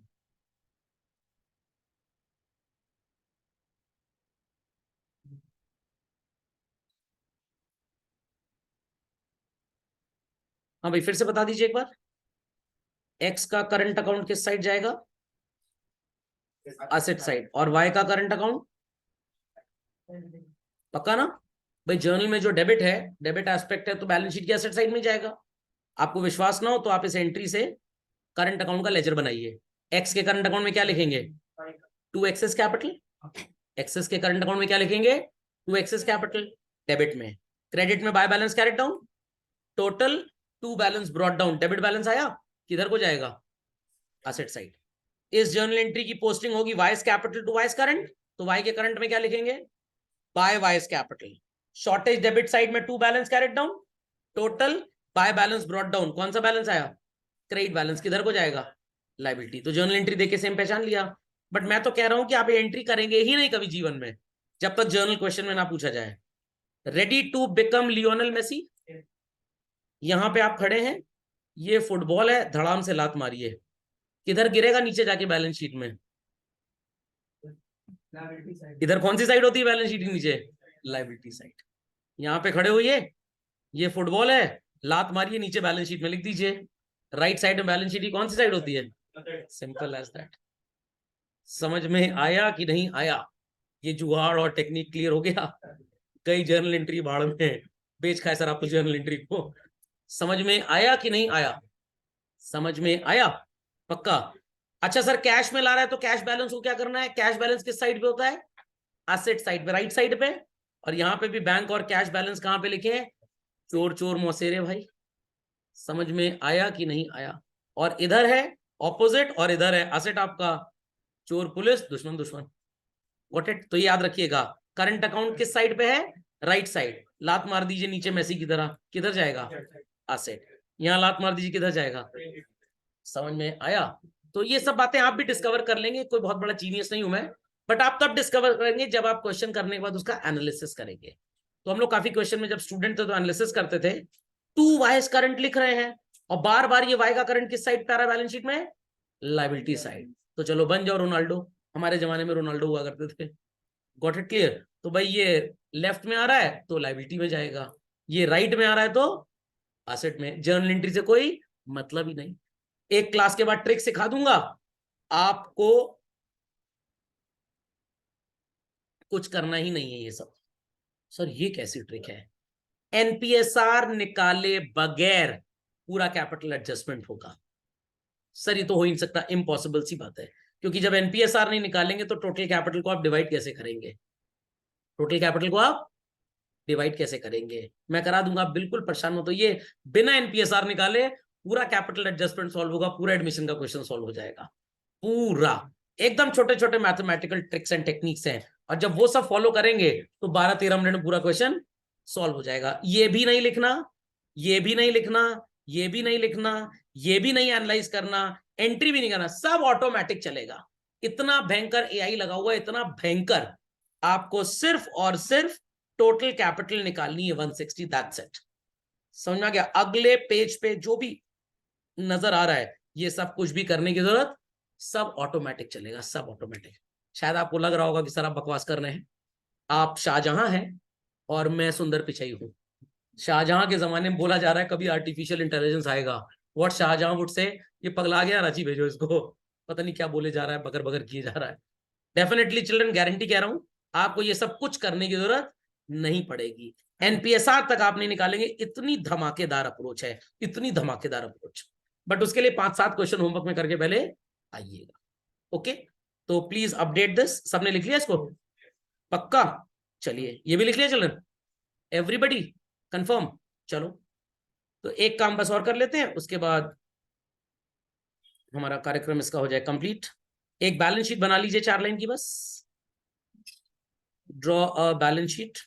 हाँ भाई, फिर से बता दीजिए एक बार। एक्स का करंट अकाउंट किस साइड जाएगा? Asset side. और वाई का करंट अकाउंट? पक्का ना भाई? जर्नल में जो डेबिट है, डेबिट एस्पेक्ट है, तो बैलेंस शीट की एसेट साइड में जाएगा। आपको विश्वास ना हो तो आप इस एंट्री से करंट अकाउंट का लेजर बनाइए। एक्स के करंट अकाउंट में क्या लिखेंगे? To access capital. एक्सेस के करंट अकाउंट में क्या लिखेंगे? To access capital. डेबिट में, क्रेडिट में by balance carried down, total to balance brought down. Debit balance आया, किधर को जाएगा? Asset side. इस जर्नल एंट्री की पोस्टिंग होगी Y's capital to Y's current, तो वाई के करंट में क्या लिखेंगे? By vice capital. Shortage debit side में to balance carried down, total by balance brought down. कौन सा बैलेंस आया? Credit balance. किधर को जाएगा? लाइबिलिटी। तो जर्नल एंट्री देके सेम पहचान लिया। बट मैं तो कह रहा हूं कि आप एंट्री करेंगे ही नहीं कभी जीवन में, जब तक जर्नल क्वेश्चन में ना पूछा जाए। Ready to become Lionel Messi? यहां पे आप खड़े हैं, ये फुटबॉल है, धड़ाम से लात मारिए, किधर गिरेगा नीचे जाके बैलेंस शीट में? इधर कौन सी साइड होती है बैलेंस शीट के नीचे? Liability side. यहाँ पे खड़े हुए, ये फुटबॉल है, लात मारिए नीचे बैलेंस शीट में लिख दीजिए। राइट साइड में बैलेंस शीट की कौन सी साइड होती है? Simple as that. समझ में आया कि नहीं आया? ये जुगाड़ और टेक्निक क्लियर हो गया? कई जर्नल एंट्री भाड़ में बेच खाए सर आपको जर्नल एंट्री को। समझ में आया कि नहीं आया? समझ में आया? पक्का? अच्छा सर कैश में ला रहा है तो कैश बैलेंस को क्या करना है? कैश बैलेंस किस साइड पे होता है? एसेट साइड पे, राइट साइड पे। और यहाँ पे भी बैंक और कैश बैलेंस कहां पे लिखे हैं? चोर चोर मौसेरे भाई। समझ में आया कि नहीं आया? और इधर है ऑपोजिट, और इधर है एसेट आपका, चोर पुलिस दुश्मन दुश्मन। Got it? तो ये याद रखिएगा, करंट अकाउंट किस साइड पे है? Right side. लात मार दीजिए नीचे मेसी की तरह, किधर जाएगा? एसेट। यहाँ लात मार दीजिए, किधर जाएगा? समझ में आया? तो ये सब बातें आप भी डिस्कवर कर लेंगे, कोई बहुत बड़ा जीनियस नहीं हूं मैं, बट आप तब डिस्कवर करेंगे जब आप क्वेश्चन करने के बाद उसका एनालिसिस करेंगे। तो हम लोग काफी क्वेश्चन में जब स्टूडेंट थे तो एनालिसिस करते थे, टू वाइस करंट लिख रहे हैं और बार बार ये वाई का करंट किस साइड पे आ रहा है बैलेंस शीट में? Liability side. तो चलो बन जाओ रोनाल्डो, हमारे जमाने में रोनाल्डो हुआ करते थे। Got it clear? तो भाई ये लेफ्ट में आ रहा है तो लाइबिलिटी में जाएगा, ये राइट में आ रहा है तो एसेट में। जर्नल एंट्री से कोई मतलब ही नहीं। एक क्लास के बाद ट्रिक सिखा दूंगा आपको, कुछ करना ही नहीं है ये सब। सर ये कैसी ट्रिक है? एनपीएसआर निकाले बगैर पूरा कैपिटल एडजस्टमेंट होगा? सर ये तो हो ही नहीं सकता, इम्पॉसिबल सी बात है। क्योंकि जब एनपीएसआर नहीं निकालेंगे तो टोटल कैपिटल को आप डिवाइड कैसे करेंगे? टोटल कैपिटल को आप डिवाइड कैसे करेंगे? मैं करा दूंगा, आप बिल्कुल परेशान मत होइए। बिना एनपीएसआर निकाले पूरा कैपिटल एडजस्टमेंट सॉल्व होगा, पूरा एडमिशन का क्वेश्चन सॉल्व हो जाएगा पूरा। एकदम छोटे छोटे मैथमेटिकल ट्रिक्स एंड टेक्निक्स हैं, और जब वो सब फॉलो करेंगे तो 12-13 मिनट में पूरा क्वेश्चन सॉल्व हो जाएगा। ये भी नहीं लिखना, ये भी नहीं लिखना, ये भी नहीं लिखना, ये भी नहीं एनालाइज करना, एंट्री भी नहीं करना, सब ऑटोमेटिक चलेगा। इतना भयंकर एआई लगा हुआ है, इतना भयंकर। आपको सिर्फ और सिर्फ टोटल कैपिटल निकालनी है 160, दैट्स इट। समझ में आ गया? अगले पेज पे जो भी नजर आ रहा है, ये सब कुछ भी करने की जरूरत, सब ऑटोमेटिक चलेगा, सब ऑटोमेटिक। शायद आपको लग रहा होगा कि सर आप बकवास कर रहे हैं। आप शाहजहां हैं और मैं सुंदर पिचाई हूं। शाहजहां के जमाने में बोला जा रहा है कभी आर्टिफिशियल इंटेलिजेंस आएगा, व्हाट शाहजहां वुड से, ये पगला गया, रांची भेजो इसको, पता नहीं क्या बोले जा रहा है, बकर बकर किए जा रहा है। डेफिनेटली चिल्ड्रन, गारंटी कह रहा हूं, आपको ये सब कुछ करने की जरूरत नहीं पड़ेगी। एनपीएसआर तक आप नहीं निकालेंगे, इतनी धमाकेदार अप्रोच है, इतनी धमाकेदार अप्रोच। बट उसके लिए 5-7 क्वेश्चन होमवर्क में करके पहले आइएगा। ओके, तो प्लीज अपडेट दिस। सबने लिख लिया इसको? पक्का? चलिए, ये भी लिख लिया चिल्ड्रन, एवरीबडी कंफर्म? चलो, तो एक काम बस और कर लेते हैं, उसके बाद हमारा कार्यक्रम इसका हो जाए कंप्लीट। एक बैलेंस शीट बना लीजिए 4 लाइन की बस। Draw a balance sheet.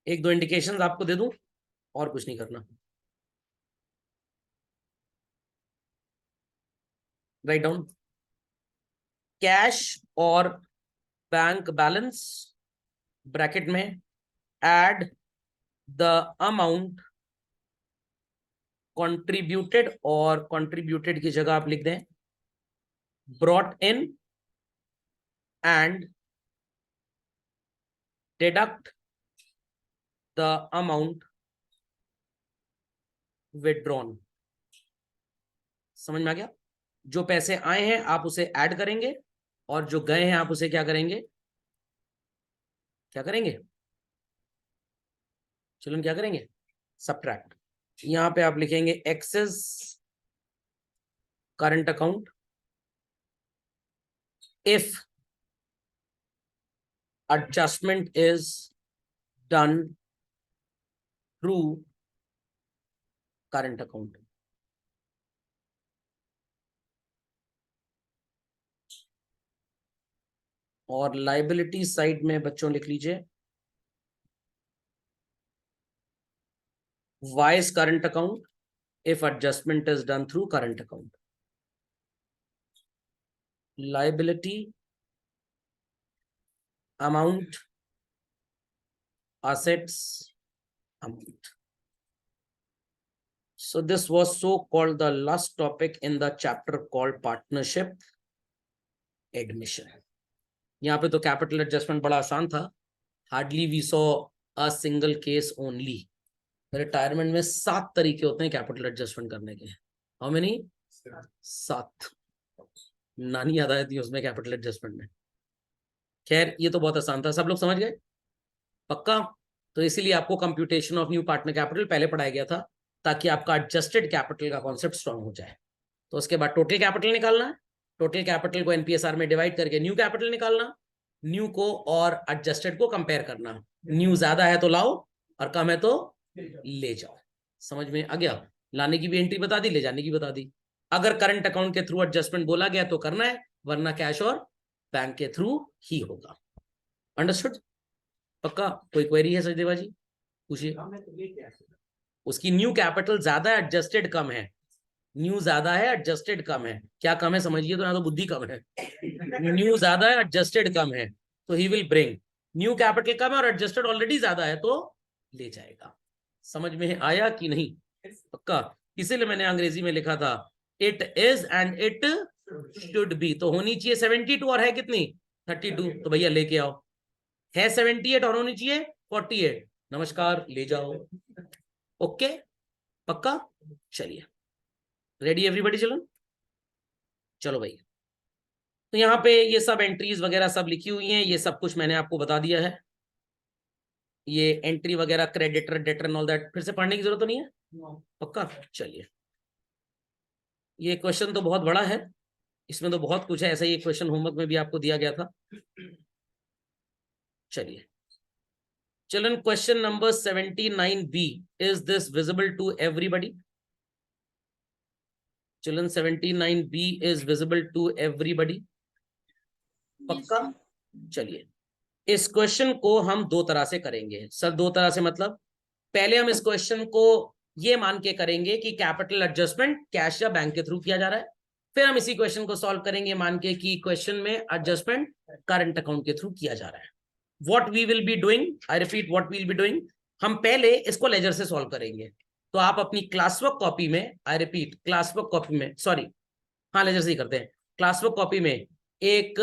एक दो इंडिकेशंस आपको दे दूं, और कुछ नहीं करना। राइट डाउन कैश और बैंक बैलेंस, ब्रैकेट में एड द अमाउंट कंट्रीब्यूटेड, और कंट्रीब्यूटेड की जगह आप लिख दें brought in, and deduct the amount withdrawn. समझ में आ गया? जो पैसे आए हैं आप उसे ऐड करेंगे, और जो गए हैं आप उसे क्या करेंगे? क्या करेंगे चलो, क्या करेंगे? सबट्रैक्ट। यहां पे आप लिखेंगे X's current account if adjustment is done through current account। और लाइबिलिटी साइड में बच्चों लिख लीजिए Y's current account if adjustment is done through current account। liability amount, assets amount। so this was so called the last topic in the chapter called partnership admission। यहाँ पे तो capital adjustment बड़ा आसान था, hardly we saw a single case only. Retirement में 7 तरीके होते हैं कैपिटल एडजस्टमेंट करने के। How many? 7। नानी याद आई थी उसमें कैपिटल एडजस्टमेंट में। खैर, ये तो बहुत आसान था, सब लोग समझ गए? पक्का? तो इसीलिए आपको computation of new partner capital पहले पढ़ाया गया था, ताकि आपका एडजस्टेड कैपिटल का कॉन्सेप्ट स्ट्रांग हो जाए। तो उसके बाद टोटल कैपिटल निकालना है, टोटल कैपिटल को एनपीएसआर में डिवाइड करके न्यू कैपिटल निकालना, न्यू को और एडजस्टेड को कंपेयर करना। न्यू ज्यादा है तो लाओ, और कम है तो ले जाओ। समझ में आ गया? लाने की भी एंट्री बता दी, ले जाने की बता दी। अगर करंट अकाउंट के थ्रू एडजस्टमेंट बोला गया तो करना है, वरना कैश और बैंक के थ्रू ही होगा। अंडरस्टूड? पक्का? कोई क्वेरी है सचदेवा जी? पूछिए। उसकी न्यू कैपिटल ज्यादा है, एडजस्टेड कम है। न्यू ज्यादा है, एडजस्टेड कम है। क्या कम है समझिए तो, ना तो बुद्धि कम है। न्यू ज्यादा है, एडजस्टेड कम है, तो he will bring. New capital कम है और एडजस्टेड ऑलरेडी ज्यादा है, तो ले जाएगा। समझ में आया कि नहीं? पक्का? इसीलिए मैंने अंग्रेजी में लिखा था it is and it should B. तो होनी चाहिए 72 और है कितनी? 32। तो भैया लेके आओ। है 78 और होनी चाहिए 48। नमस्कार, ले जाओ। ओके, पक्का? चलिए, रेडी एवरीबॉडी? चलो भाई, तो यहाँ पे ये सब एंट्रीज वगैरह सब लिखी हुई हैं, ये सब कुछ मैंने आपको बता दिया है। ये एंट्री वगैरह, क्रेडिटर, डेटर, ऑल दैट फिर से पढ़ने की जरूरत तो नहीं है? पक्का? चलिए, ये क्वेश्चन तो बहुत बड़ा है, इसमें तो बहुत कुछ है। ऐसा ही एक क्वेश्चन होमवर्क में भी आपको दिया गया था। चलिए, children, question number 79B, is this visible to everybody? Children, 79B is visible to everybody? पक्का? चलिए, इस क्वेश्चन को हम 2 तरह से करेंगे। सर 2 तरह से मतलब? पहले हम इस क्वेश्चन को ये मान के करेंगे कि कैपिटल एडजस्टमेंट कैश या बैंक के थ्रू किया जा रहा है। फिर हम इसी क्वेश्चन को सॉल्व करेंगे मान के कि क्वेश्चन में एडजस्टमेंट करंट अकाउंट के थ्रू किया जा रहा है। What we will be doing, I repeat, what we will be doing, हम पहले इसको लेजर से सॉल्व करेंगे। तो आप अपनी क्लासवर्क कॉपी में, आई रिपीट क्लासवर्क कॉपी में, सॉरी हाँ लेजर से ही करते हैं, क्लासवर्क कॉपी में एक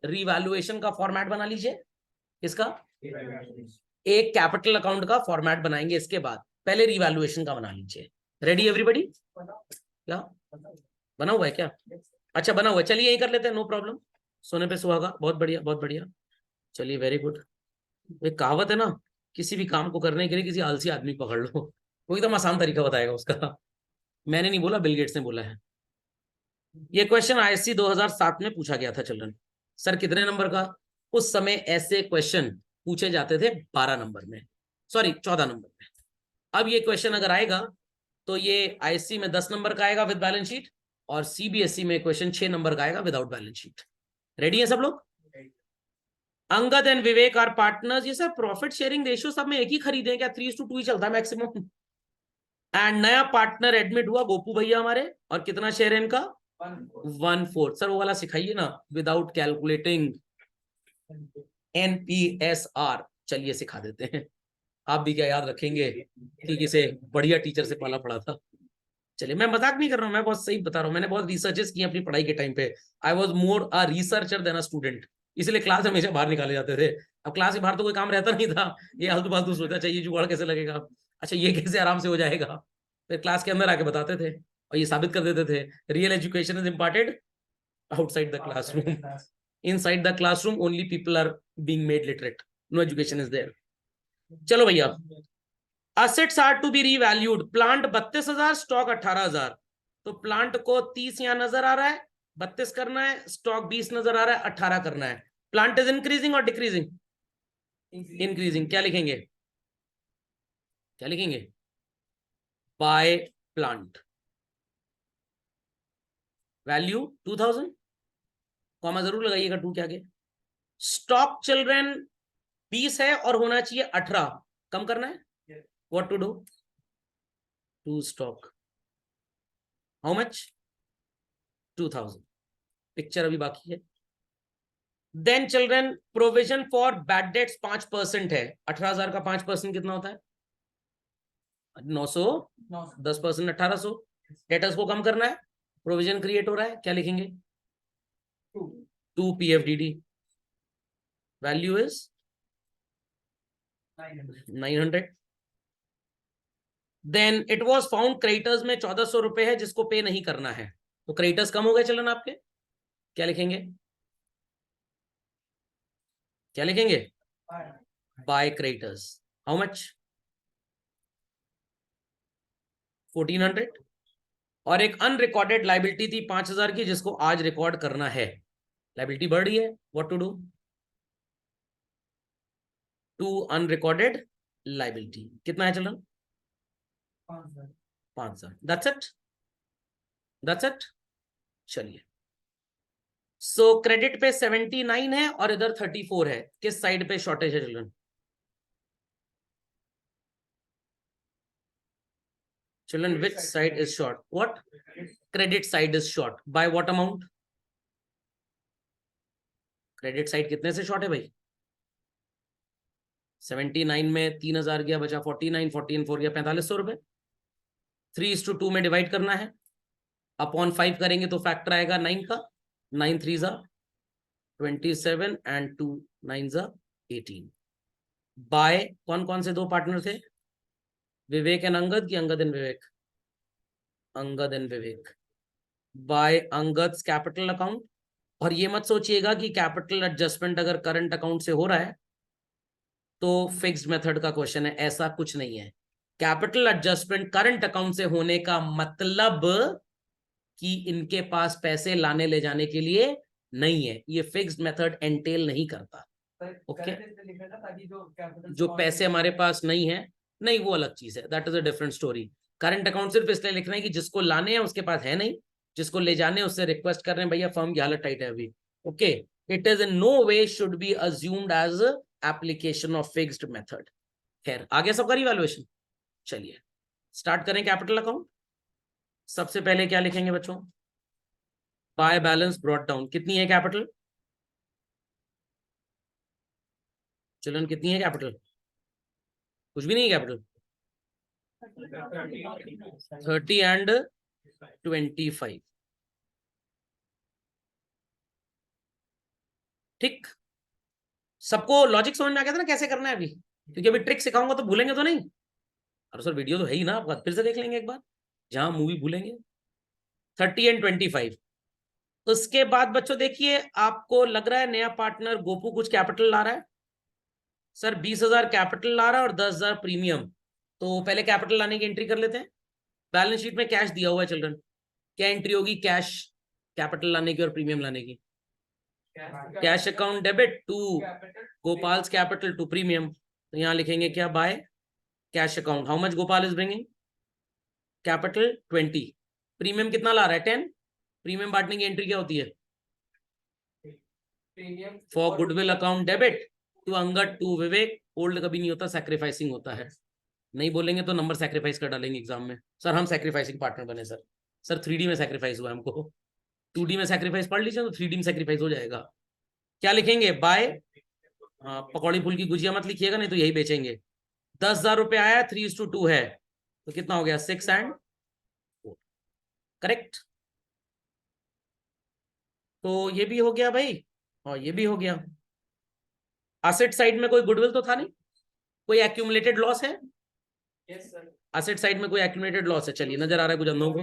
रिवैल्यूएशन का फॉर्मेट बना लीजिए। इसका एक कैपिटल अकाउंट का फॉर्मेट बनाएंगे, इसके बाद पहले रिवैल्यूएशन का बना लीजिए। Ready everybody? क्या बना हुआ है क्या? अच्छा बना हुआ है, चलिए यही कर लेते हैं, नो प्रॉब्लम। सोने पे सुहागा, बहुत बढ़िया बहुत बढ़िया। चलिए वेरी गुड। एक कहावत है ना, किसी भी काम को करने के लिए किसी आलसी आदमी पकड़ लो, वो एकदम आसान तरीका बताएगा उसका। मैंने नहीं बोला, बिल गेट्स ने बोला है। ये क्वेश्चन आईएससी 2007 में पूछा गया था चिल्ड्रन। सर कितने नंबर का? उस समय ऐसे क्वेश्चन पूछे जाते थे 12 नंबर में, सॉरी 14 नंबर में। अब ये क्वेश्चन अगर आएगा तो ये आईएससी में 10 नंबर का आएगा विद बैलेंस शीट, और सीबीएसई में क्वेश्चन 6 नंबर का आएगा विदाउट बैलेंस शीट। रेडी है सब लोग? Angad and Vivek are partners. ये सर प्रॉफिट शेयरिंग रेशियो सब में एक ही खरीदे क्या? 3:2 ही चलता है मैक्सिमम। एंड नया पार्टनर एडमिट हुआ गोपू भैया हमारे, और कितना शेयर है इनका? 1/4। सर वो वाला सिखाइए ना, विदाउट कैलकुलेटिंग NPSR। चलिए सिखा देते हैं। आप भी क्या याद रखेंगे कि किसे बढ़िया टीचर से पाला पड़ा था। चलिए मैं मजाक नहीं कर रहा हूँ, मैं बहुत सही बता रहा हूँ। मैंने बहुत रिसर्चेस किए अपनी पढ़ाई के टाइम पे। I was more a researcher than a student, इसलिए क्लास हमेशा बाहर निकाले जाते थे। अब क्लास के बाहर तो कोई काम रहता नहीं था, ये आलतू फालतू सोचा चाहिए जुगाड़ कैसे लगेगा, अच्छा ये कैसे आराम से हो जाएगा, फिर क्लास के अंदर आके बताते थे और ये साबित कर देते थे real education is imparted outside the classroom, inside the classroom only people are being made literate, no education is there. चलो भैया, assets are to be revalued. Plant 32,000, stock 18,000। तो प्लांट को 30 यहां नजर आ रहा है, 32 करना है, स्टॉक 20 नजर आ रहा है, 18 करना है। प्लांट इज इंक्रीजिंग और डिक्रीजिंग? इंक्रीजिंग। क्या लिखेंगे? क्या लिखेंगे? बाय प्लांट वैल्यू 2000, कॉमा जरूर लगाइएगा 2 के आगे। स्टॉक चिल्ड्रन 20 है और होना चाहिए 18, कम करना है। What to do? To stock how much? 2000। Picture अभी बाकी है। Then children provision for bad debts 5% है। 18,000 का 5% कितना होता है? 900। 10% 1800। डेटर्स को कम करना है, प्रोविजन क्रिएट हो रहा है, क्या लिखेंगे? 2 PFDD। Value is 900। Then it was found creditors में 1400 रुपए है जिसको पे नहीं करना है, तो क्रेडिटर्स कम हो गए चिल्ड्रन आपके, क्या लिखेंगे? क्या लिखेंगे? By creditors how much? 1400। और एक अनरिकॉर्डेड लाइबिलिटी थी 5,000 की जिसको आज रिकॉर्ड करना है। लाइबिलिटी बढ़ रही है, what to do? To unrecorded liability कितना है children? 5,000। That's it, that's it. चलिए, सो क्रेडिट पे 79 है और इधर 34 है, किस साइड पे शॉर्टेज है children? Children which side is short? What? Credit side is short by what amount? Credit side कितने से शॉर्ट है भाई? 79 में 3,000 गया, बचा 49, 14 गया 4500 रुपए। 3:2 में डिवाइड करना है, अपॉन 5 करेंगे तो फैक्टर आएगा 9 का। 9 3 जा 27 एंड 2 9 जा 18। बाय कौन कौन से दो पार्टनर थे? विवेक एंड अंगद की Angad and Vivek? Angad and Vivek. By Angad capital account. और ये मत सोचिएगा कि कैपिटल एडजस्टमेंट अगर करंट अकाउंट से हो रहा है तो फिक्स्ड मेथड का क्वेश्चन है, ऐसा कुछ नहीं है। कैपिटल एडजस्टमेंट करंट अकाउंट से होने का मतलब कि इनके पास पैसे लाने ले जाने के लिए नहीं है, ये फिक्स्ड मेथड एंटेल नहीं करता। ओके, जो पैसे हमारे पास नहीं है, नहीं वो अलग चीज है, that is a different story. Current account सिर्फ इसलिए लिखना है कि जिसको लाने हैं उसके पास है नहीं, जिसको ले जाने हैं उससे रिक्वेस्ट कर रहे हैं भैया फर्म की हालत टाइट है अभी। Okay, it is in no way should be assumed as application of fixed method. खैर आगे सबका रिवैल्यूएशन। चलिए स्टार्ट करें कैपिटल अकाउंट। सबसे पहले क्या लिखेंगे बच्चों? Bye balance brought down. कितनी है कैपिटल चिल्ड्रन? कितनी है कैपिटल? कुछ भी नहीं है कैपिटल। 30 एंड 25। ठीक, सबको लॉजिक समझ में आ गया था ना कैसे करना है अभी? क्योंकि अभी ट्रिक सिखाऊंगा तो भूलेंगे तो नहीं। अरे सर वीडियो तो है ही ना, आपका फिर से देख लेंगे एक बार, जहां मूवी भूलेंगे। 30 एंड 25। उसके बाद बच्चों देखिए, आपको लग रहा है नया पार्टनर गोपू कुछ कैपिटल ला रहा है। सर 20,000 कैपिटल ला रहा है और 10,000 प्रीमियम। तो पहले कैपिटल लाने की एंट्री कर लेते हैं। बैलेंस शीट में कैश दिया हुआ है चिल्ड्रन, क्या एंट्री होगी? कैश, कैपिटल लाने की और प्रीमियम लाने की। Cash account debit to Gopal's capital to premium. तो यहां लिखेंगे क्या? By cash account, how much Gopal is bringing? Capital 20, premium कितना ला रहा है? 10। प्रीमियम बांटने की एंट्री क्या होती है? For goodwill account debit to Angad to Vivek. Old कभी नहीं होता, सैक्रिफाइसिंग होता है। नहीं बोलेंगे तो नंबर सैक्रिफाइस कर डालेंगे एग्जाम में। सर हम सैक्रिफाइसिंग पार्टनर बने सर। सर 3D में सैक्रिफाइस हुआ हमको, 2D में सैक्रिफाइस पढ़ लीजिए तो 3D में सैक्रिफाइस हो जाएगा। क्या लिखेंगे? बाय, पकौड़ी फूल की गुजिया मत लिखिएगा, नहीं तो यही बेचेंगे। 10,000 रुपये आया, 3:2 है, तो कितना हो गया? 6 एंड 4। करेक्ट। तो ये भी हो गया भाई, और ये भी हो गया। असेट साइड में कोई गुडविल तो था नहीं, कोई एक्यूमुलेटेड लॉस है? असेट साइड में कोई एक्यूमुलेटेड लॉस है? चलिए नजर आ रहा है कुछ अंधों को।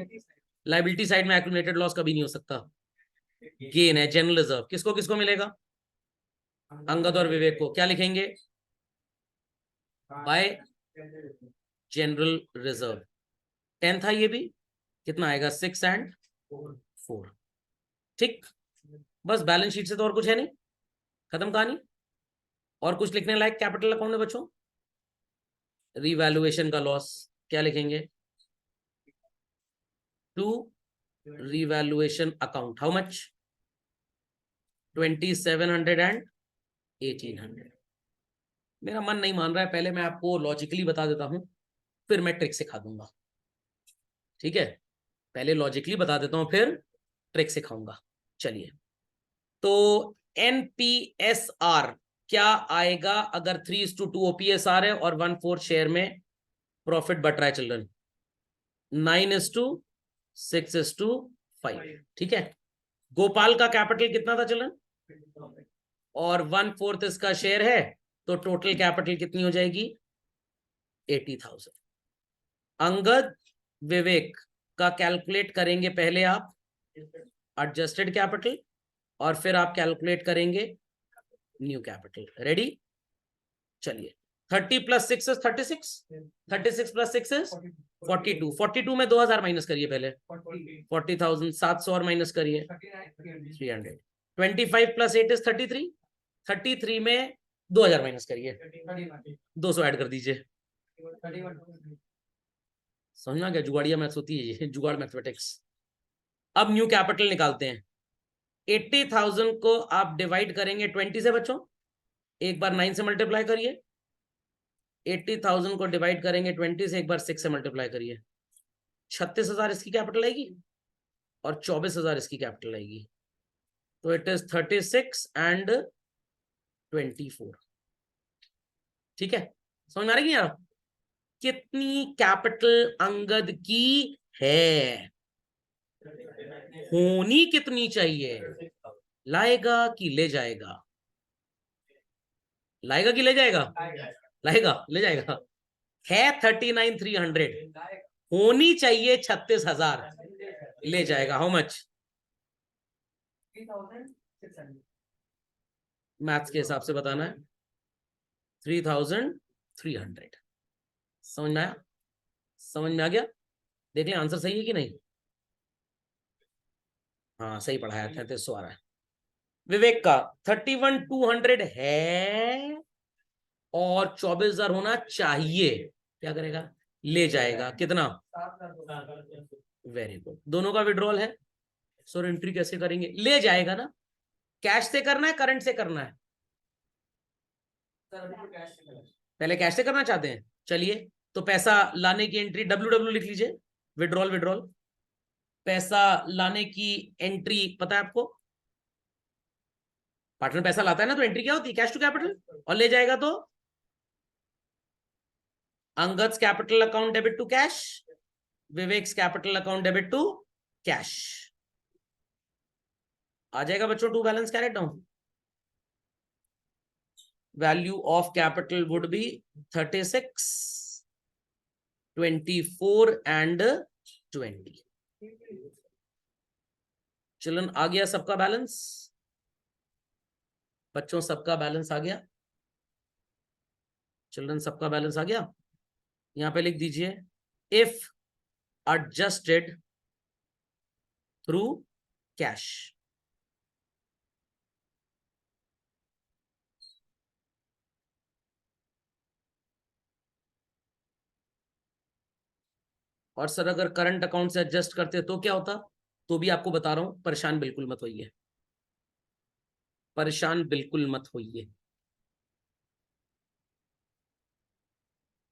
लाइबिलिटी साइड में एक्यूमुलेटेड लॉस कभी नहीं हो सकता। गेन है, जनरल रिजर्व। किसको किसको मिलेगा? अंगद और विवेक को। क्या लिखेंगे? Bye general reserve. 10 था ये भी, कितना आएगा? 6 एंड 4। ठीक, बस बैलेंस शीट से तो और कुछ है नहीं, खत्म कहानी। और कुछ लिखने लायक कैपिटल अकाउंट में बच्चों? रिवैल्यूएशन का लॉस, क्या लिखेंगे? To revaluation account, how much? 2700 and 1800। मेरा मन नहीं मान रहा है, पहले मैं आपको लॉजिकली बता देता हूं, फिर मैं ट्रिक सिखा दूंगा। ठीक है, पहले लॉजिकली बता देता हूं, फिर ट्रिक सिखाऊंगा। चलिए, तो एनपीएसआर क्या आएगा अगर 3:2 ओपीएसआर है और 1/4 शेयर में प्रॉफिट बट रहा है चिल्ड्रन? 9:6:5। ठीक है, गोपाल का कैपिटल कितना था चिल्ड्रन? और 1/4 इसका शेयर है, तो टोटल कैपिटल कितनी हो जाएगी? 80,000। अंगद विवेक का कैलकुलेट करेंगे पहले आप एडजस्टेड कैपिटल, और फिर आप कैलकुलेट करेंगे न्यू कैपिटल। रेडी? चलिए, 30 + 6 इज 36, 36 + 6 इज 42। 42 में 2,000 माइनस करिए पहले, 40,000। 700 और माइनस करिए, 300। 25 + 8 इज 33, 33 में 2,000 माइनस करिए, 200 ऐड कर दीजिए। समझ में आ गया? जुगाड़िया मैथ्स होती है ये, जुगाड़ मैथमेटिक्स। अब न्यू कैपिटल निकालते हैं। 80,000 को आप डिवाइड करेंगे 20 से बच्चों, एक बार 9 से मल्टीप्लाई करिए। 80,000 को डिवाइड करेंगे 20 से, एक बार 6 से मल्टीप्लाई करिए। 36,000 इसकी कैपिटल आएगी और 24,000 इसकी कैपिटल आएगी। तो इट इज 36 एंड 24। ठीक है, समझ में आ रही है? कितनी कैपिटल अंगद की है? होनी कितनी चाहिए? लाएगा कि ले जाएगा? लाएगा कि ले जाएगा? लाएगा, ले जाएगा। है 39,300, होनी चाहिए 36,000, ले जाएगा। How much? मैथ्स के हिसाब से बताना है। 3,300। समझ में आया? समझ में आ गया? देख लें आंसर सही है कि नहीं। हाँ सही पढ़ाया, 3300 आ रहा है। विवेक का 31,200 है और 24,000 होना चाहिए, क्या करेगा? ले जाएगा। कितना? Very good. दोनों का विड्रॉल है। सर एंट्री कैसे करेंगे? ले जाएगा ना। कैश से करना है, करंट से करना है? पहले कैश से करना चाहते हैं? चलिए, तो पैसा लाने की एंट्री WW लिख लीजिए, विड्रॉल विड्रॉल। पैसा लाने की एंट्री पता है आपको? पार्टनर पैसा लाता है ना, तो एंट्री क्या होती है? Cash to capital. और ले जाएगा तो Angad's capital account debit to cash, Vivek's capital account debit to cash. आ जाएगा बच्चों to balance carried down. Value of capital would be 36, 24 and 20। Children आ गया सबका बैलेंस? बच्चों सबका बैलेंस आ गया? चिल्ड्रन सबका बैलेंस आ गया? यहां पे लिख दीजिए इफ adjusted through cash। और सर अगर करंट अकाउंट से एडजस्ट करते तो क्या होता? तो भी आपको बता रहा हूं, परेशान बिल्कुल मत होइए, परेशान बिल्कुल मत होइए।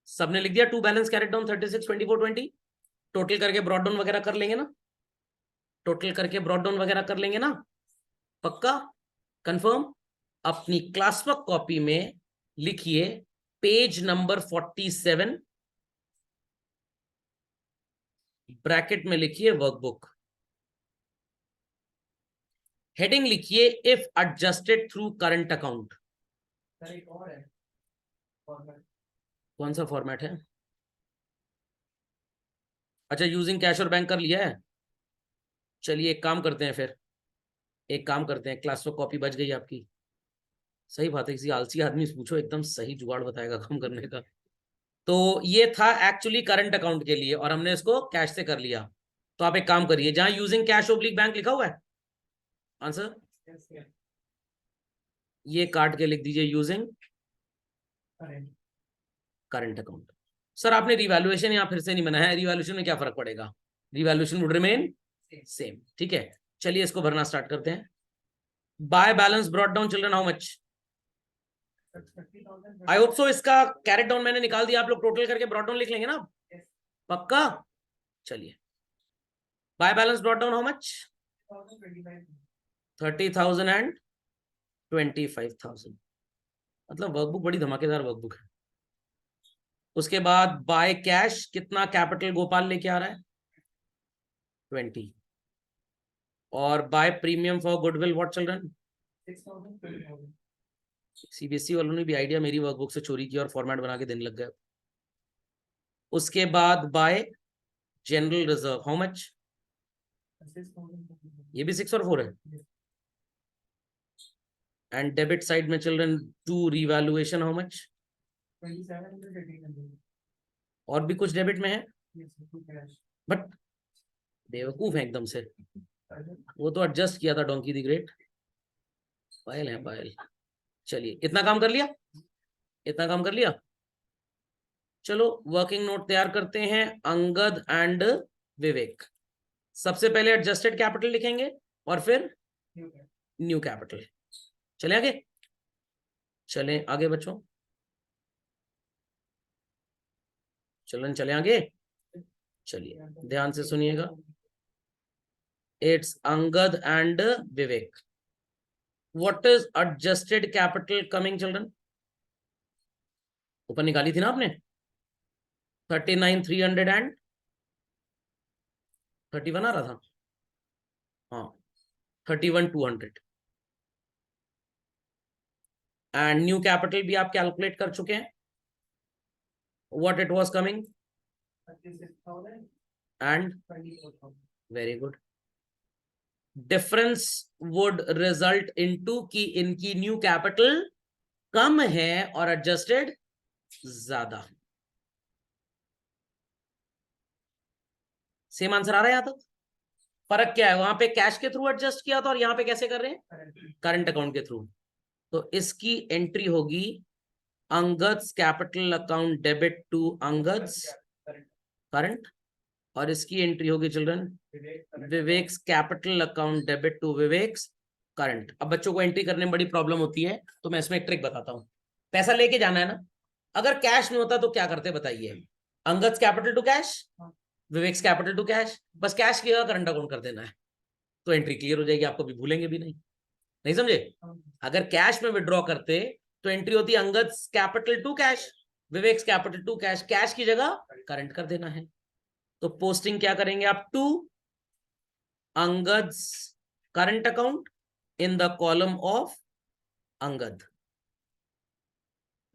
सबने लिख दिया to balance carried down 36, 24, 20। Total करके ब्रॉड डाउन वगैरह कर लेंगे ना? टोटल करके ब्रॉड डाउन वगैरह कर लेंगे ना? पक्का? कंफर्म? अपनी क्लासवर्क कॉपी में लिखिए पेज नंबर 47, ब्रैकेट में लिखिए वर्कबुक, हेडिंग लिखिए if adjusted through current account. कौन सा फॉर्मेट है? अच्छा, यूजिंग कैश और बैंक कर लिया है। चलिए एक काम करते हैं फिर, एक काम करते हैं, क्लास वर्क कॉपी बच गई आपकी। सही बात है, किसी आलसी आदमी से पूछो, एकदम सही जुगाड़ बताएगा काम करने का। तो ये था एक्चुअली करंट अकाउंट के लिए और हमने इसको कैश से कर लिया। तो आप एक काम करिए, जहां यूजिंग कैश ओब्लिक बैंक लिखा हुआ है आंसर, ये काट के लिख दीजिए यूजिंग करंट अकाउंट। सर आपने रिवैल्यूएशन यहां फिर से नहीं बनाया है, रिवैल्यूएशन में क्या फर्क पड़ेगा? रिवैल्यूएशन वुड रिमेन सेम, ठीक है। चलिए इसको भरना स्टार्ट करते हैं। Bye balance brought down children how much? I hope सो इसका कैरेट डाउन मैंने निकाल दिया, आप लोग टोटल करके ब्रॉट डाउन लिख लेंगे ना? पक्का? चलिए by balance brought down how much? 30,000 and 25,000। मतलब वर्कबुक बड़ी धमाकेदार वर्कबुक है। उसके बाद बाय कैश कितना कैपिटल गोपाल लेके आ रहा है? 20। और by premium for goodwill what children? CBSE वालों ने भी आइडिया मेरी वर्कबुक से चोरी किया और फॉर्मेट बना के दिन लग गए। उसके बाद by general reserve how much? ये भी 6 और 4 है। एंड डेबिट साइड में children to revaluation how much? 2700। और भी कुछ डेबिट में है, बट बेवकूफ है एकदम से, वो तो एडजस्ट किया था डोंकी दी ग्रेट। पायल है पायल। चलिए इतना काम कर लिया, इतना काम कर लिया। चलो वर्किंग नोट तैयार करते हैं, अंगद एंड विवेक। सबसे पहले एडजस्टेड कैपिटल लिखेंगे और फिर न्यू कैपिटल। चले आगे, चलें आगे बच्चों, चलन चले आगे। चलिए ध्यान से सुनिएगा, it's Angad and Vivek. What is adjusted capital coming children? ऊपर निकाली थी ना आपने, 39,300 एंड 31 आ रहा था, हाँ 31,200। एंड न्यू कैपिटल भी आप कैलकुलेट कर चुके हैं, what it was coming and very good. Difference would result into कि इनकी न्यू कैपिटल कम है और एडजस्टेड ज्यादा। सेम आंसर आ रहा है यहां तक? फर्क क्या है, वहां पे कैश के थ्रू एडजस्ट किया था और यहां पे कैसे कर रहे हैं? करंट अकाउंट के थ्रू। तो इसकी एंट्री होगी Angad's capital account debit to Angad's current, और इसकी एंट्री होगी children Vivek's capital account debit to Vivek's current. अब बच्चों को एंट्री करने में बड़ी प्रॉब्लम होती है, तो मैं इसमें एक ट्रिक बताता हूं। पैसा लेके जाना है ना, अगर कैश नहीं होता तो क्या करते बताइए? Angad's capital to cash, Vivek's capital to cash, बस कैश की जगह करंट अकाउंट कर देना है, तो एंट्री क्लियर हो जाएगी, आपको भी भूलेंगे भी नहीं। समझे? अगर कैश में विड्रॉ करते तो एंट्री होती Angad's capital to cash, Vivek's capital to cash, cash की जगह करंट कर देना है। तो पोस्टिंग क्या करेंगे आप, to Angad's current account in the column of Angad,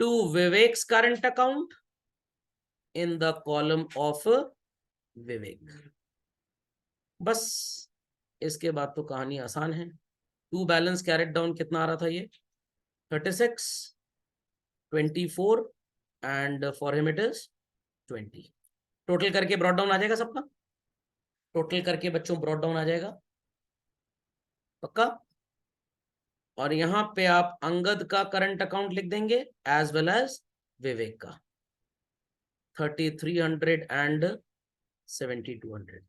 to Vivek's current account in the column of Vivek. बस इसके बाद तो कहानी आसान है। टू बैलेंस कैरेट डाउन कितना आ रहा था, ये 36, 24 and for him it is 20। Total करके ब्रॉड डाउन आ जाएगा सबका, टोटल करके बच्चों ब्रॉड डाउन आ जाएगा पक्का। और यहां पे आप अंगद का करंट अकाउंट लिख देंगे एज वेल एज विवेक का, 3300 एंड 7200।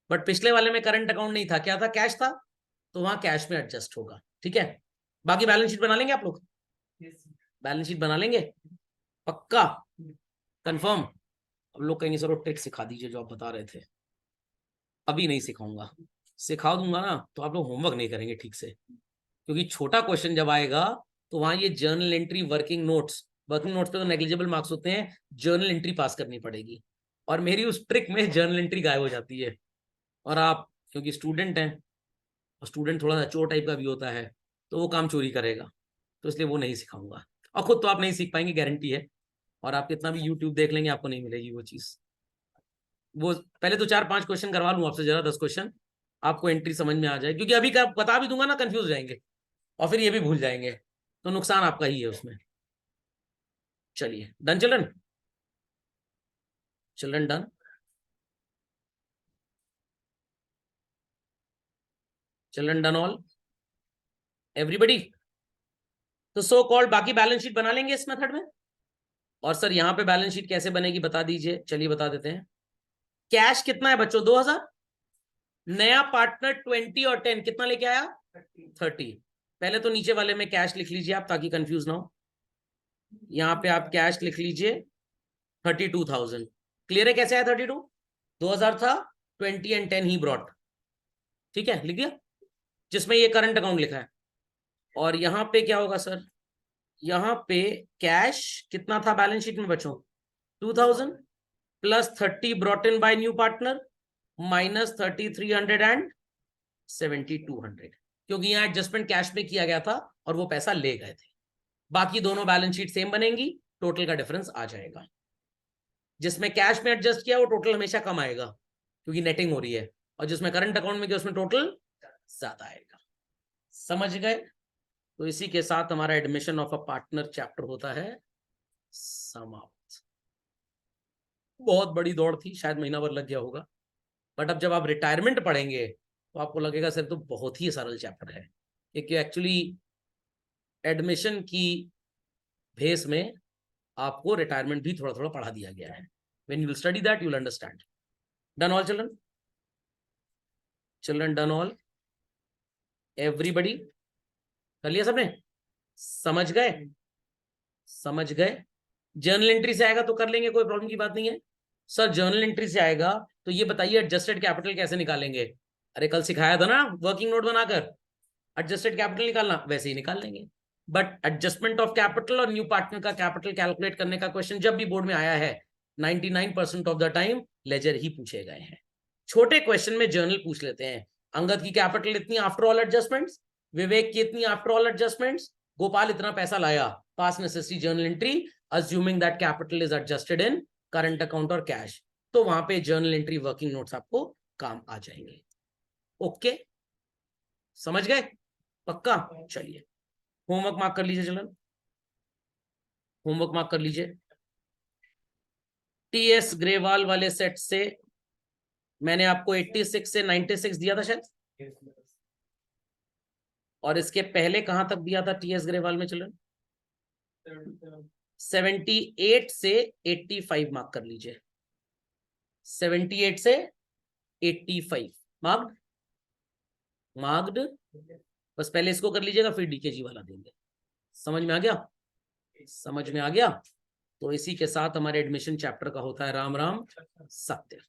बट पिछले वाले में करंट अकाउंट नहीं था, क्या था, कैश था, तो वहां कैश में एडजस्ट होगा। ठीक है, बाकी बैलेंस शीट बना लेंगे आप लोग, बैलेंस शीट बना लेंगे पक्का, कंफर्म। अब लोग कहेंगे सर वो ट्रिक सिखा दीजिए जो आप बता रहे थे। अभी नहीं सिखाऊंगा, सिखा दूंगा ना तो आप लोग होमवर्क नहीं करेंगे ठीक से, क्योंकि छोटा क्वेश्चन जब आएगा तो वहां ये जर्नल एंट्री, वर्किंग नोट्स पे तो नेग्लिजिबल मार्क्स होते हैं, जर्नल एंट्री पास करनी पड़ेगी। और मेरी उस ट्रिक में जर्नल एंट्री गायब हो जाती है। और आप क्योंकि स्टूडेंट हैं, और स्टूडेंट थोड़ा सा चोर टाइप का भी होता है, तो वो काम चोरी करेगा, तो इसलिए वो नहीं सिखाऊंगा। और खुद तो आप नहीं सीख पाएंगे, गारंटी है। और आप कितना भी यूट्यूब देख लेंगे आपको नहीं मिलेगी वो चीज। वो पहले तो 4-5 क्वेश्चन करवा लूँ आपसे, जरा 10 क्वेश्चन, आपको एंट्री समझ में आ जाए, क्योंकि अभी का बता भी दूंगा ना कंफ्यूज हो जाएंगे और फिर ये भी भूल जाएंगे, तो नुकसान आपका ही है उसमें। चलिए done children, children done. Children done all, everybody. तो सो कॉल्ड बाकी बैलेंस शीट बना लेंगे इस मेथड में। और सर यहाँ पे बैलेंस शीट कैसे बनेगी बता दीजिए, चलिए बता देते हैं। कैश कितना है बच्चों, 2000, नया पार्टनर 20 और 10 कितना लेके आया, 30। पहले तो नीचे वाले में कैश लिख लीजिए आप, ताकि कंफ्यूज ना हो। यहाँ पे आप कैश लिख लीजिए 32,000। क्लियर है कैसे आया 32, 2000 था, 20 एंड 10 ही ब्रॉट। ठीक है, लिख दिया, जिसमें ये करंट अकाउंट लिखा है। और यहाँ पे क्या होगा सर, यहाँ पे कैश कितना था बैलेंस शीट में बच्चों, 2000 plus 30 brought in by new partner minus 3300 and 7200, क्योंकि यहाँ एडजस्टमेंट कैश में किया गया था और वो पैसा ले गए थे। बाकी दोनों बैलेंस शीट सेम बनेंगी, टोटल का डिफरेंस आ जाएगा। जिसमें कैश में एडजस्ट किया वो टोटल हमेशा कम आएगा, क्योंकि नेटिंग हो रही है, और जिसमें करंट अकाउंट में किया उसमें टोटल ज्यादा आएगा। समझ गए। तो इसी के साथ हमारा admission of a partner chapter होता है समाप्त। बहुत बड़ी दौड़ थी, शायद महीना भर लग गया होगा, बट अब जब आप रिटायरमेंट पढ़ेंगे तो आपको लगेगा सर तो बहुत ही सरल चैप्टर है, क्योंकि एक्चुअली एडमिशन की भेस में आपको रिटायरमेंट भी थोड़ा थोड़ा पढ़ा दिया गया है। When you will study that you will understand. Done all children, children done all, everybody कर लिया सबने, समझ गए, समझ गए। जर्नल एंट्री से आएगा तो कर लेंगे, कोई प्रॉब्लम की बात नहीं है। सर जर्नल एंट्री से आएगा तो ये बताइए एडजस्टेड कैपिटल कैसे निकालेंगे। अरे कल सिखाया था ना वर्किंग नोट बनाकर, एडजस्टेड कैपिटल निकालना, वैसे ही निकाल लेंगे। बट एडजस्टमेंट ऑफ कैपिटल और न्यू पार्टनर का कैपिटल कैलकुलेट करने का क्वेश्चन जब भी बोर्ड में आया है 99% ऑफ द टाइम लेजर ही पूछे गए हैं। छोटे क्वेश्चन में जर्नल पूछ लेते हैं। अंगद की कैपिटल इतनी आफ्टर ऑल एडजस्टमेंट्स, विवेक की इतनी आफ्टर ऑल एडजस्टमेंट्स, गोपाल इतना पैसा लाया, पास necessary journal entry assuming that capital is adjusted in current account और कैश। तो वहां पे जर्नल एंट्री वर्किंग नोट्स आपको काम आ जाएंगे। ओके, समझ गए पक्का। चलिए होमवर्क मार्क कर लीजिए चिल्ड्रन, होमवर्क मार्क कर लीजिए। टीएस ग्रेवाल वाले सेट से मैंने आपको 86 से 96 दिया था शायद, और इसके पहले कहां तक दिया था टीएस ग्रेवाल में चिल्ड्रन, 78 से 85 मार्क कर लीजिए, 78 से 85 मार्क्ड, मार्क्ड। बस पहले इसको कर लीजिएगा फिर डीकेजी वाला देंगे। समझ में आ गया, समझ में आ गया। तो इसी के साथ हमारे एडमिशन चैप्टर का होता है राम राम सत्य।